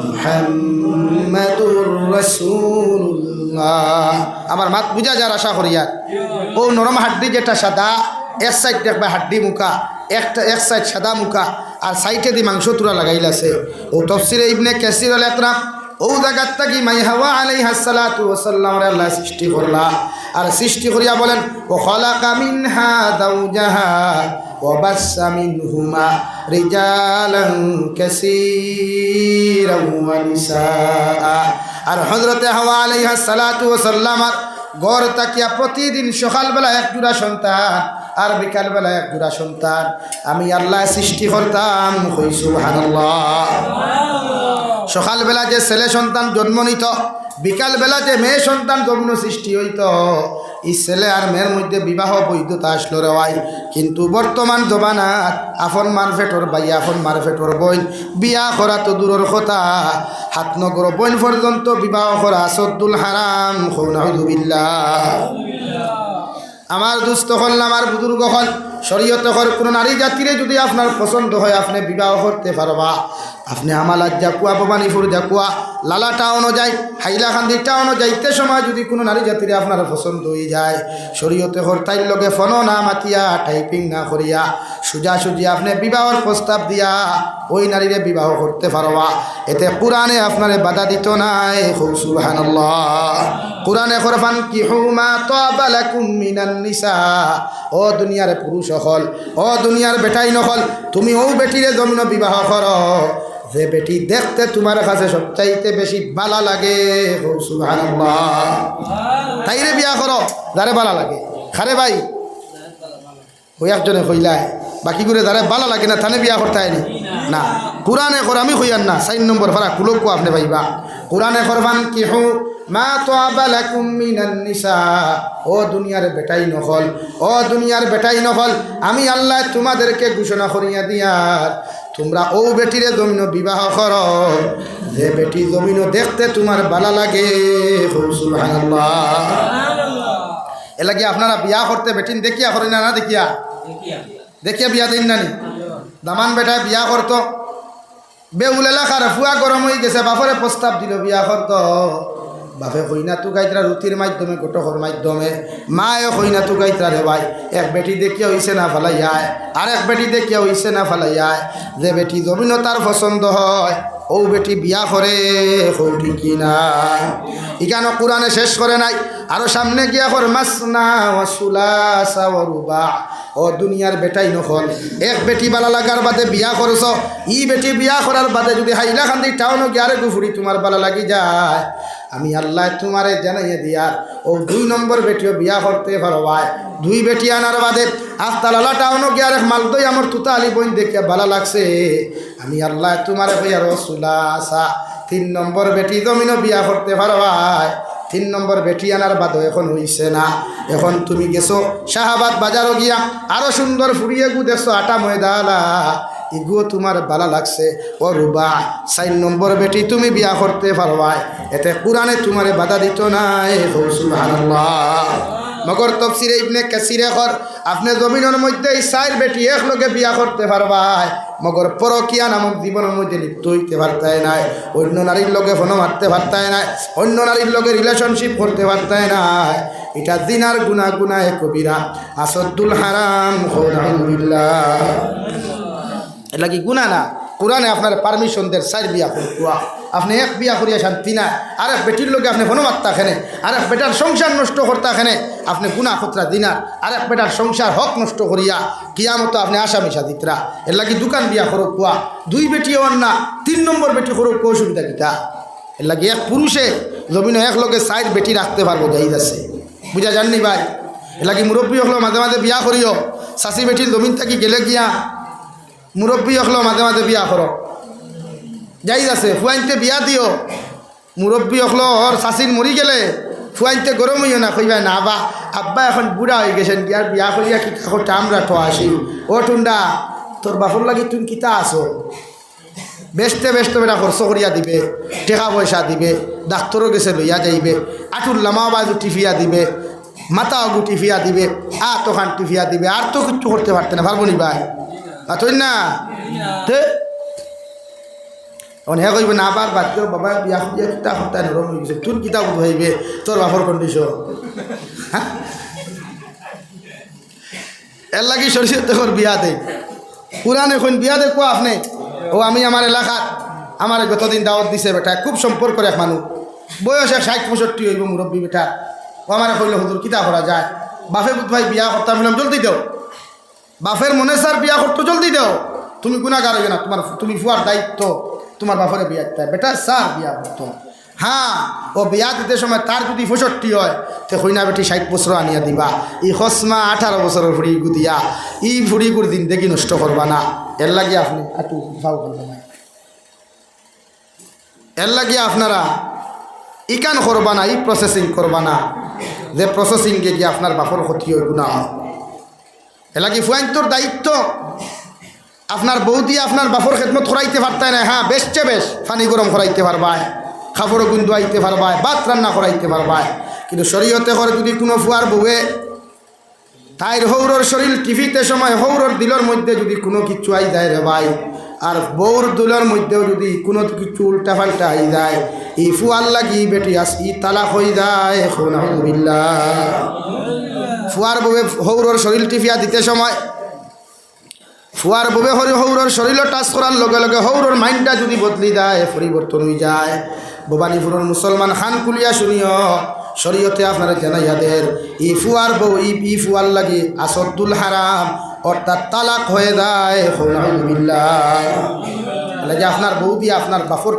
মুহাম্মাদুর রাসূলুল্লাহ। আমার মাত বুঝা যার আশা করিয়া ও নরম হাড্ডি যেটা সাদা, এক সাইড দেখবে হাড্ডি মুখা, এক সাইড সাদা মুখা, আর সাইডে দিয়ে মাংস তুরা লাগাইলাছে। ও তফসিরে ইবনে কাসির আল ইকরাম ও জায়গার থাকি মাই হাওয়া আলাইহিস সালাতু ওয়াস সালাম আল্লাহ সৃষ্টি করলা আর সৃষ্টি করিয়া বলেন ও খালাকা মিনহা যাওজাহা ওয়া বাসসা মিনহুমা রিজালান কাসীরান ওয়া নিসা। আর হযরতে হাওয়া আলাইহিস সালাতু ওয়াস সালাম গড় তাকিয়া প্রতিদিন সকালবেলা এক জোড়া সন্তান আর বিকালবেলা এক জোড়া সন্তান আমি আল্লাহ সৃষ্টি করতাম। কই সুবহানাল্লাহ। সকালবেলা যে ছেলে সন্তান জন্ম নিত, বিকালবেলা যে মেয়ে সন্তান জন্ম সৃষ্টি হইত, এই ছেলে আর মেয়ের মধ্যে বিবাহ বৈধতা আসলো রে ভাই। কিন্তু বর্তমান জমানাত আপন মারফেটর ভাই আপন মারফেটর বোন বিয়া করা তো দূরের কথা, হাত নগর বোন পর্যন্ত বিবাহ করা সদ্দুল হারাম। নাউযুবিল্লাহ। আমার দুস্থ হল আমার বুজুর্গ হল শরীয়তে হল কোনো নারী জাতিরে যদি আপনার পছন্দ হয় আপনি বিবাহ করতে পারবা। আপনি আমালাত জাকুয়া ভবানীপুর জাকুয়া লালা টাউনও যায় হাইলাকান্দি টাউনও যাইতে সময় যদি কোনো নারী জাতিরে আপনার পছন্দ হয়ে যায় শরীয়তে হল তাইর লগে ফোনও না মাতিয়া টাইপিং না করিয়া সোজাসুজি আপনি বিবাহর প্রস্তাব দিয়া ওই নারীরে বিবাহ করতে পারবা। এতে কোরআনে আপনারে বাধা দিত নাই। সুবহানাল্লাহ। কোরআনে ফরমান কিহু মা তাবা লাকুম মিনান নিসা। ও দুনিয়ার পুরুষ হল ও দুনিয়ার বেটাই নহল তুমি ও বেটিরে জমিন বিবাহ করো যে বেটি দেখতে তোমার কাছে সবচাইতে বেশি ভালো লাগে। সুবহানাল্লাহ। তাইরে বিয়া করো যারে ভালো লাগে। খারে ভাই ওই একজনে কইলায় বাকি করে যারা ভালো লাগে না থানে বিয়া করতে হয়নি না। কোরআনে কর আমি কইয়ান না 4 নম্বর ফারা কুলকু আপনি ভাইবা। কোরআনে ফরমান কিহু মা তাবা লাকুম মিনান নিসা। ও দুনিয়ার বেটাই নহল ও দুনিয়ার বেটাই নহল আমি আল্লাহ তোমাদেরকে ঘোষণা করিয়া দিয়ার তোমরা ও বেটিরে জমিন বিবাহ করো যে বেটি জমিন দেখতে তোমার ভালো লাগে। সুবহানাল্লাহ। এলাকি আপনারা বিয়া করতে বেটিন দেখিয়া করেন না দেখিয়া দেখিয়া বিয়া দিন নানি দামান বেটায় বিয়া করতো বেউল এলাকার ফুয়া গরম হয়ে গেছে বাপরে প্রস্তাব দিল বিয়া করতো বাপে কইনা তু গাইতরা রুটির মাধ্যমে গোটকর মাধ্যমে মায়ে কইনা তু গাইতরা রে ভাই এক বেটি দেখিয়া হইছে না ফালাইয়ায় আর এক বেটি দেখিয়া হইছে না ফালাইয়ায় যে বেটি জমিন তার পছন্দ হয় ও বেটি বিয়া করে হৌটি কিনা। ইখানো কোরআনে শেষ করে নাই আরো সামনে গিয়া কর মাসনা ওয়া সুলাসা ওয়া রুবা। ও দুনিয়ার বেটাই নহল এক বেটি বালা লাগার বাদে বিয়া করছ ই বেটি বিয়া করার বাদে যদি হাইলাকান্দি টাউনও গিয়ারে গুফুরি তোমার বালা লাগি যায় আমি আল্লাহ তোমারে জানাইয়ে দিয়ার ও 2 নম্বর বেটিও বিয়া করতে পারো ভাই। 2 বেটি আনার বাদে আস্তালালা টাউনও গিয়ারে মালদই আমার তুতা আলী বোন দেখিয়া ভালো লাগছে আমি আল্লাহ তোমারে হইয়া রসুলা আসা 3 নম্বর বেটি জমিনও বিয়া করতে পারো ভাই। 3 নম্বর বেটি আনার বাদও এখন হইছে না। এখন তুমি গেছো শাহাবাদ বাজারও গিয়া আরো সুন্দর ফুরিয়ে গু দেখছো আটা ময়দালা ইগুও তোমার ভালো লাগছে ও রুবা 4 নম্বর বেটি তুমি বিয়া করতে পারবাই। এতে কোরআনে তোমারে বাধা দিত নাই। সুবহানাল্লাহ। মগর তফসিরে ইবনে কাসিরে কর আপনি জমিনের মধ্যে 4 বেটি একলগে বিয়া করতে পারবাই মগর পরকিয়া নামক জীবনের মধ্যে লিপ্ত হইতে পারতাই নাই অন্য নারীর লগে ফোন মারতে পারতাই নাই অন্য নারীর লগে রিলেশনশিপ করতে পারতাই নাই। এটা জিনার গুনাহ গুনাহে কবিরা আসদ্দুল হারাম। আলহামদুলিল্লাহ। এটা কি গুনাহ না? কোরআনে আপনার পারমিশন দেয় 4 বিয়া করুয়া আপনি এক বিয়া করিয়া শান্তি না আর এক বেটির লোকে আপনি ফোন মারতা খেনে আর এক বেটার সংসার নষ্ট করতা খেনে আপনি গুনাহ খতরা দিনার আর এক বেটার সংসার হক নষ্ট করিয়া কিয়ামত আপনি আসামি সাদিতরা এর লাগি দোকান বিয়া করো কুয়া 2 বেটি হন না 3 নম্বর বেটি করো কো সুবিধা কিতা এর লাগি এক পুরুষে জমিনে এক লোকে 4 বেটি রাখতে পারবো জায়গা আছে বুঝা জাননি ভাই। এর লাগি মুরব্বী হলো মাঝে মাঝে বিয়া করিও শাশি বেটির জমিন থাকি গেলে গিয়া মুরব্বী হলো মাঝে মাঝে বিয়া করো যাই আছে ফুয়াইনতে বিয়া দিও মুরব্বী হলো ওর শাশির মরি গেলে ফুয়াইনতে গরম হইও না কইবা না বা আব্বা এখন বুড়া হয়ে গেছেন আর বিয়া করিয়া কিতা করতে আমরা তো আসি ও টুন্ডা তোর বাপর লাগি তুমি কিতা আসো বেচতে বেচতে বেটা খরচ করিয়া দিবে টাকা পয়সা দিবে ডাক্তরও গেছে লইয়া যাইবে আঠুর লামা বাজু টিফিয়া দিবে মাথা অগু টিফিয়া দিবে তোখান টিফিয়া দিবে আর তো কিছু করতে পারতে না পারবো নি ভাই তুই না হ্যাঁ কইবে না আবার বাদ কেউ বাবা বিয়া খুঁজিয়া কিতা সপ্তাহে নরম হয়ে গেছে তোর কিতাব ভাইবে তোর বাপর কন্ডিশন হ্যাঁ এর লাগি সরষের দেখর বিয়া দেয় পুরান এখন বিয়া দেখো আপনি ও আমি আমার এলাকার আমার গতদিন দাওয়াত দিছে বেটা, খুব সম্পর্ক এক মানুষ, বয়সে 60-65 হইব মুরব্বী বেটা। ও আমার কইল হুজুর কিতা করা যায়, বাপে বুধ ভাই বিয়া করতাম, বললাম জলদি দাও। বাপের মনে স্যার বিয়া করতো, জলদি দাও, তুমি গুণাগার হইবে না, তুমি ফুয়ার দায়িত্ব, তোমার বাপরে বিয়া দিতে বেটা স্যার বিয়া করতো। হ্যাঁ, ও বিয়া দিতে সময় তার যদি 65 হয় তে হইনা বেটি 60 বছর আনিয়া দিবা। ই হসমা 18 বছরের ফুড়ি গুদিয়া ই ফুড়ি গুড় দিন দেখি নষ্ট করবা না। এর লাগিয়ে আপনি একটু ভাও করবেন না, এর লাগিয়ে আপনারা ইকান করবা না, ই প্রসেসিং করবা না, যে প্রসেসিংকে গিয়ে আপনার বাপর ক্ষতি হয় গুণা হয়। এর লাগে ফুয়াইন্তর দায়িত্ব, আপনার বউ দিয়ে আপনার বাপর খেদমত করাইতে পারতায় না। হ্যাঁ, বেশচে বেশ পানি গরম করাইতে পারবায়, খাবারও গুণ ধোয়াইতে পারবায়, ভাত রান্না করাইতে পারবায়। কিন্তু শরীয়তে করে যদি কোনো ফুয়ার বউয়ে তাইর হৌরর শরীর টিভিতে সময় হৌরর দিলর মধ্যে যদি কোনো কিছু আই যায় রে ভাই, আর বউর দুলার মধ্যেও যদি কোনো কিছু উল্টা পাল্টা আই যায়, ই ফুয়ার লাগি বেটি ই তালাক হয়ে যায়। ফুয়ার বউয়ে হৌরর শরীর টিভিয়া দিতে সময়, ফুয়ার বউয়ে হৌরর শরীর টাচ করার লগে লগে হৌরর মাইন্ডটা যদি বদলি যায়, পরিবর্তন হয়ে যায়। ভবানীপুরের মুসলমান খান কুলিয়া শুনিও, শরীয়তে আপনারা জানাইয়াদের ই ফুয়ার বউ ই ফুয়ার লাগি আসদ্দুল হারাম, অর্থাৎ তালাক হয়ে যায়। লাগে আপনার বউ দিয়ে আপনার বাপর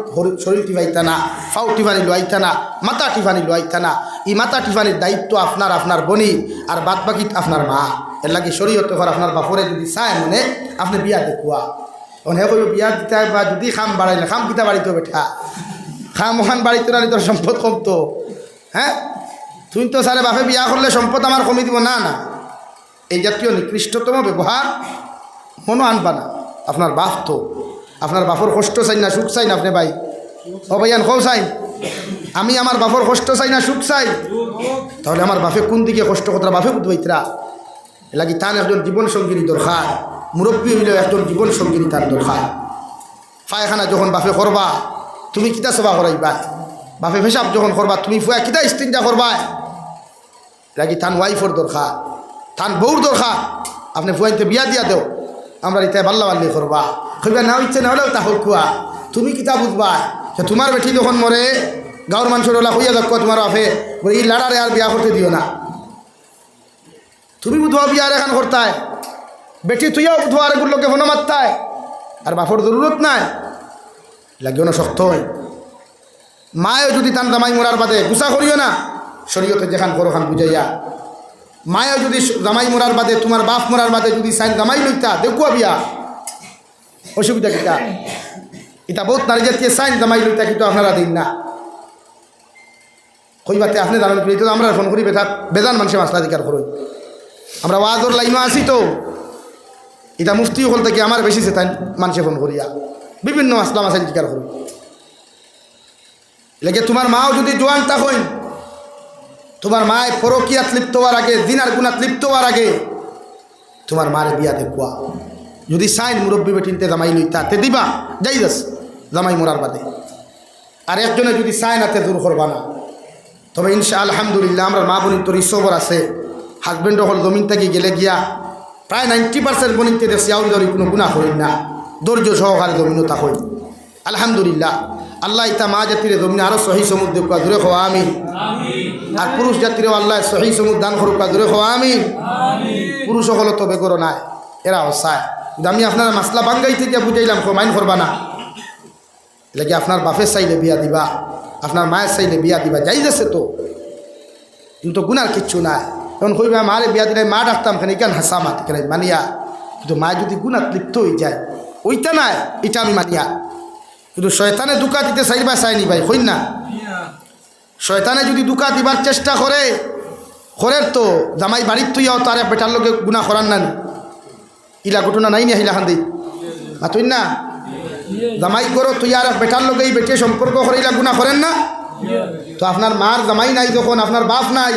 শরীর টিফাইতা না, ফাউ টিফানি লোয়াইতা না, মাথা টিফানি লোয়াইতা না। ই মাথা টিফানির দায়িত্ব আপনার বনি, আর বাদ বাকি আপনার মা। এর লাগে শরীয়তে ঘর আপনার বাপরে যদি চায় মনে আপনি বিয়া দেখুয়া, হে কইব বিয়া দিতে বা যদি খাম বাড়াইলে খাম কিতা বাড়িতে বেঠা, খাম ওখান বাড়িতে না তোর সম্পদ কমতো। হ্যাঁ, তুই তো সারে বাপে বিয়া করলে সম্পদ আমার কমে দিব না, না, এই জাতীয় নিকৃষ্টতম ব্যবহার মনো আনবা না। আপনার বাপ তো আপনার বাপর কষ্ট চাই না সুখ চাই না আপনি ভাই, ও ভাইয়ান কও চাই, আমি আমার বাপর কষ্ট চাই না সুখ চাই, তাহলে আমার বাপে কোন দিকে কষ্ট কথা বাপে বুধবাইতরা। এ লাগি তার একজন জীবন সঙ্গিনী দরকার, মুরব্বী হইলেও একজন জীবন সঙ্গিনী তার দরকার। পায়খানা যখন বাপে করবা তুমি কিতা সেবা করাইবা, বাপে পেশাব যখন করবা তুমি ফুয়া কিতা স্ত্রিনটা করবা। লাগি তান ওয়াইফর দরকার, তান বউর দরকার। আপনি ফুয়াইতে বিয়া দিয়া দেও, আমরা ইতায় বাল্লা বাল্লি করবা, কইবা না ইচ্ছে না হলেও তা হকুয়া। তুমি কিতা বুঝবা যে তোমার বেটি যখন মরে গাঁর মানুষের ওলা হইয়া যাক তোমার বাপে বলে এই লাড়ারে আর বিয়া করতে দিও না। তুমি বুধবা বিয়ার এখান করতায়, বেটি তুইও বুধবা আরেকগুলো লোকে ফোনো মারতায়, আর বাপর জরুরত নাই। লাগিও না শক্ত হয়। মায়ও যদি তান জামাই মরার বাদে গুসা করিও না, শরীয়তে যেখান করো খান বুঝাইয়া। মায়ও যদি জামাই মরার বাদে তোমার বাপ মরার বাদে যদি সাইন জামাই লইতা দেখুয়া বিয়া, অসুবিধা কিতা? এটা বহুত নারী জাতীয় সাইন জামাই লইতা, কিন্তু আপনারা দিন না কইবাতে আপনি জানেন তো আমরা ফোন করি বেজান মানুষের মাসলা অধিকার করই। আমরা ওয়াজর লাইনও আসি তো, এটা মুফতি হল থেকে আমার বেশি তাই মানুষে ফোন করিয়া বিভিন্ন মাসলা মাসাইল অধিকার করি। লেগে তোমার মাও যদি জোয়ান তা হইন, তোমার মায় পরকিয়াত লিপ্ত হওয়ার আগে, দিনার গুণাত লিপ্ত হওয়ার আগে তোমার মারে বিয়া দেখুয়া। যদি সাইন মুরব্বী বেটিনতে জামাই লইতা তে দিবা যাই যাস জামাই মরার বাদে, আর একজনে যদি সাইন হাতে দূর করবা না। তবে ইনশা আলহামদুলিল্লাহ আমরা মা বোনির তোর ইসবর আছে, হাজব্যান্ড হল জমিন থেকে গেলে গিয়া প্রায় 90% বনিতে দেখছি আউরি ধরি কোনো গুণা করেন না, ধৈর্য সহকারে জমিনতা হই আলহামদুলিল্লাহ। আল্লাহ ইতা মা জাতিরে জমিনে আরও সহি সমুদ্র কা দূরে খোয়া আমিন, আর পুরুষ জাতিরেও আল্লাহ সহি সমুদ্র দান করুক কা দূরে খোয়া আমিন। পুরুষ হল তো বেগর নাই, এরাও চায়। কিন্তু আমি আপনারা মাসলা বাঙ্গাই থেকে বুঝাইলাম মাইন করবা না। লাগে আপনার বাপের চাইলে বিয়া দিবা, আপনার মায়ের চাইলে বিয়া দিবা, যাই যাচ্ছে তো, কিন্তু গুনার কিচ্ছু নাই। তখন কইবা মারে বিয়া দিলে মা ডাকতাম কেন কেন হাসা মাত কেন মানিয়া, কিন্তু মায় যদি গুনাত লিপ্ত হয়ে যায় ওইটা নাই, এটা আমি মানিয়া। কিন্তু শয়তানে দুকা দিতে চাইবা চাইনি ভাই হইন না, শয়তানে যদি দুকা দিবার চেষ্টা করে তো জামাই বাড়ির তুইয়াও তার বেটার লোকে গুণা করার না, ইলা ঘটনা নাই না হিলা খান দিই তুই না জামাই করো তুই আর বেটার লোকে বেটে সম্পর্ক করে ইলা গুণা করেন না। তো আপনার মার জামাই নাই যখন, আপনার বাপ নাই,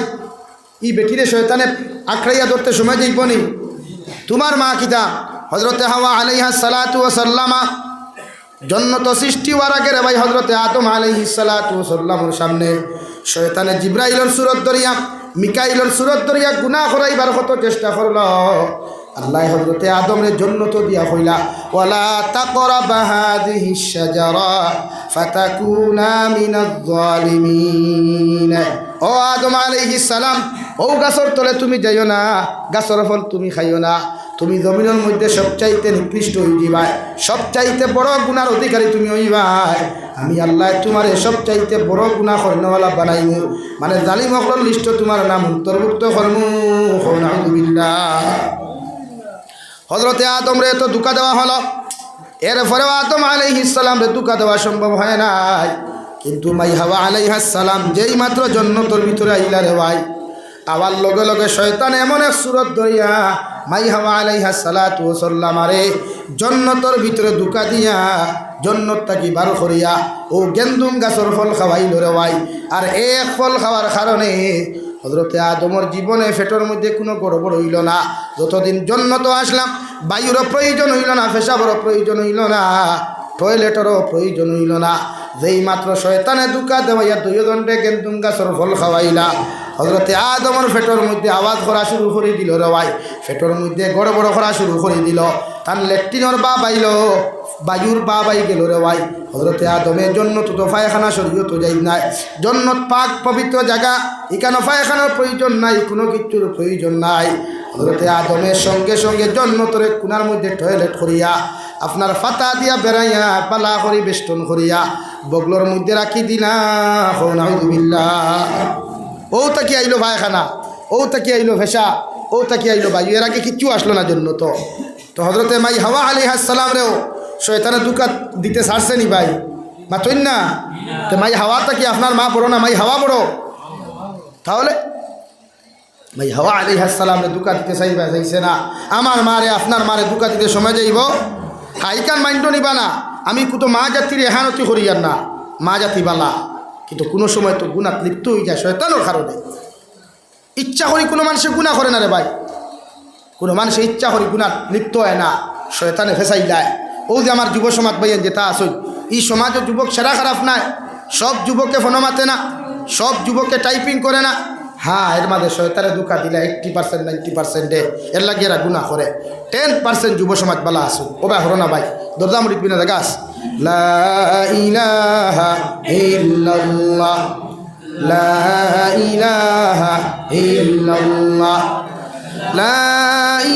ই বেটিরে শয়তানে আখড়াইয়া ধরতে সময় যাইব নি। তোমার মা কিতা হজরতে হাওয়া আলাইহা সালাতু ওয়া সাল্লামা জন্নত সৃষ্টি হওয়ার আগে রে ভাই হজরতে আদম আলাইহিস সালাতু ওয়া সাল্লামের সামনে শয়তানে জিব্রাইলের সুরত ধরিয়া মিকাইলের সুরত ধরিয়া গুনাহ করাইবার কত চেষ্টা করল, আল্লাহ হযরতে আদমের জান্নাত দিয়া কইলা ওয়ালা তাকরাবা হাযিহিশ শাজারা ফাতাকুনা মিনাজ জালিমিন। ও আদম আলাইহিস সালাম, ও গাছর তলে তুমি যাইও না, গাছর ফল তুমি খাইও না, তুমি জমিনের মধ্যে সবচাইতে নিকৃষ্ট হয়ে যাবাই, সবচাইতে বড় গুনার অধিকারী তুমি হইবাই। আমি আল্লাহ তোমার সবচাইতে বড় গুনাহ করনেওয়ালা বানাইমু, মানে জালিম হকলের লিস্ট তোমার নাম অন্তর্ভুক্ত করমু। নাউযুবিল্লাহ। হযরতে আদম রে তো ধোঁকা দেওয়া হলো, এরপরেও আদম আলাইহিস সালাম রে ধোঁকা দেওয়া সম্ভব হয় নাই। কিন্তু মাই হাওয়া আলাইহিস সালাম যেই মাত্র জান্নাতের ভিতরে আইলা রে ভাই, আবার লগে লগে শয়তান এমন এক সুরত ধরিয়া মাই হাওয়া আলাইহিস সালাতু ওয়াস সালাম আরে জান্নাতের ভিতরে ধোঁকা দিয়া জান্নাত থাকি বার করিয়া ও গেন্দুম গাছের ফল খাওয়াইল রে ভাই। আর এক ফল খাওয়ার কারণে হযরতে আদমের জীবনে পেটের মধ্যে কোনো গড়বড় হইল না। যতদিন জান্নাতে আসলাম বায়ুরও প্রয়োজন হইল না, পেশাবেরও প্রয়োজন হইল না, টয়লেটেরও প্রয়োজন হইল না। যেই মাত্র শয়তানে ধোঁকা দেওয়াইয়া দুইজনকে গেন্দুম গাছের ফল খাওয়াইলা, হযরতে আদমের পেটের মধ্যে আওয়াজ করা শুরু করে দিল রে ভাই, পেটের মধ্যে গড়বড় করা শুরু করে দিল। তার ল্যাট্রিনের বা বাইল, বায়ুর বা বাই গেল রে ভাই। হযরতে আদমের জন্য তো পায়খানা শরীয়ত যাই নাই, জন্নত পাক পবিত্র জায়গা, এখানে পায়খানার প্রয়োজন নাই, কোনো কিছুর প্রয়োজন নাই। হযরতে আদমের সঙ্গে সঙ্গে জন্নতরে কোনার মধ্যে টয়লেট করিয়া আপনার ফাতা দিয়া বেড়াইয়া পালা করি বেষ্টন করিয়া বগলোর মধ্যে রাখি দিলা। নাউযুবিল্লাহ। ও তাকি আইলো পায়খানা, ও তাকি আইলো ভেসা, ও তাকি আইলো বায়ু, এর আগে কিচ্ছু আসলো না জন্নত। তো হযরতে মাই হাওয়া আলাইহিস সালাম রেও শয়তানে ধোঁকা দিতে ছাড়ছে নি ভাই? মাতইন না। তো মাই হাওয়াটা কি আপনার মা বড় না মাই হাওয়া বড়? তাহলে মাই হাওয়া আলাইহিস সালাম রে ধোঁকা দিতে চাইছে না। আমার মারে আপনার মারে ধোঁকা দিতে সময় যাইব? হাইকান মাইন্ড নিবা না। আমি তো মা জাতির এহানতি করিয়ার না, মা জাতি বালা, কিন্তু কোনো সময় তো গুনাহ লিপ্ত হয়ে যায় শয়তানের কারণে। ইচ্ছা করি কোনো মানুষে গুনাহ করে না রে ভাই, কোনো মানুষে ইচ্ছা করি গুনাহ লিপ্ত হয় না, শয়তানে ফেসাই দেয়। ও যে আমার যুব সমাজ ভাইয়ের যেটা আসল, এই সমাজের যুবক সেরা খারাপ নাই, সব যুবককে ফোন মাতে না, সব যুবককে টাইপিং করে না। হ্যাঁ, এর মাঝে শয়তানে ধোঁকা দিলে 80% 90% এর লাগে এরা গুনাহ করে। 10% যুব সমাজ বালা আসুন। ও ভাই হরো না ভাই, দরজা মুড়ি পিনা দেখাস। লা ইলাহা ইল্লাল্লাহ, লা ইলাহা ইল্লাল্লাহ, লা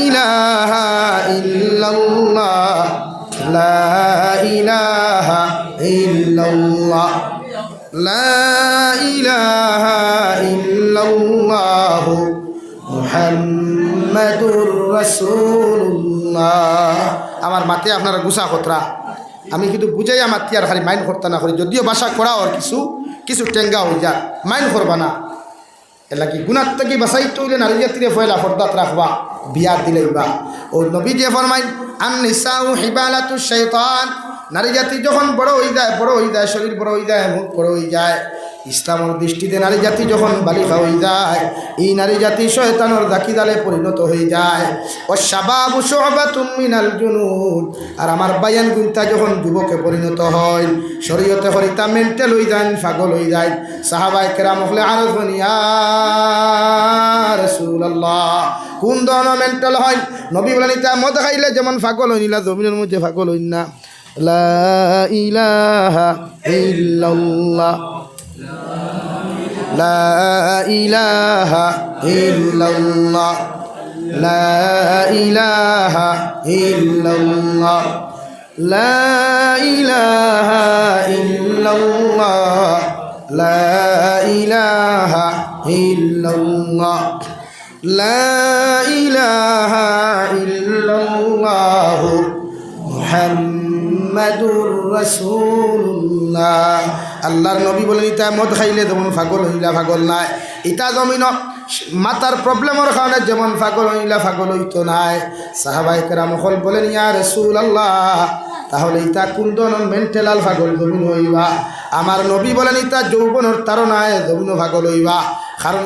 ইলাহা ইল্লাল্লাহ, লা ইলাহা ইল্লাল্লাহ, লা ইলাহা ইল্লাল্লাহ মুহাম্মাদুর রাসূলুল্লাহ। আমার মাতে আপনারা গুছা খতরা, আমি কিন্তু বুঝাই আমার তিয়ার খালি মাইন্ড করতে না করি, যদিও বাসা করা আর কিছু কিছু টেঙ্গা হয়ে যায়, মাইন্ড করবা না। এলা কি গুনার থেকে বাসাই তৈলে নারী জাতিরে ফয়লা ফর্দাত রাখবা, বিয়া দিলেইবা। ও নবী যে ফরমাইন আন নিসাউ হিবালাতু শাইতান, নারী জাতি যখন বড় হয়ে যায়, বড় হয়ে যায়, শরীর বড় হয়ে যায়, মুখ বড় হয়ে যায়, ইসলামের দৃষ্টিতে নারী জাতি যখন বালিকা হয়ে যায়, এই নারী জাতি শয়তানের দাকিদালে পরিণত হয়ে যায়। ও শাবাবু শুবাতুম মিনাল জুনুন, আর আমার বায়ান গুনতা যখন যুবকে পরিণত হয়, শরীয়তে হরিতা মেন্টাল হয়ে যায়, পাগল হয়ে যায়। সাহাবায়ে কেরাম হলে আরজ ইয়া রাসূলুল্লাহ, কোন ধরনের মেন্টাল হয়? নবী বলেন তা মদ খাইলে যেমন পাগল হইলা, জমিনের মধ্যে পাগল হইন না। লা ইলাহা ইল্লাল্লাহ, লা ইলাহা ইল্লাল্লাহ, লা ইলাহা ইল্লাল্লাহ, লা ইলাহা ইল্লাল্লাহ, লা ইলাহা ইল্লাল্লাহ, লা ইলাহা ইল্লাল্লাহ মুহাম্মাদুর রাসূলুল্লাহ। আল্লাহর নবী বলেন ইতা মদ খাইলে যেমন পাগল হইলা পাগল নাই, ইতা জমিন মাতার প্রবলেমের কারণে যেমন পাগল হইলা পাগল হইতো নাই। সাহাবায়ে কেরাম বলেন ইয়া রাসূলুল্লাহ, তাহলে ইতা কোন ধরনের মেন্টাল পাগল জমিন হইবা? আমার নবী বলেন ইতা যৌবনের তাড়নায় জমিন পাগল হইবা। কারণ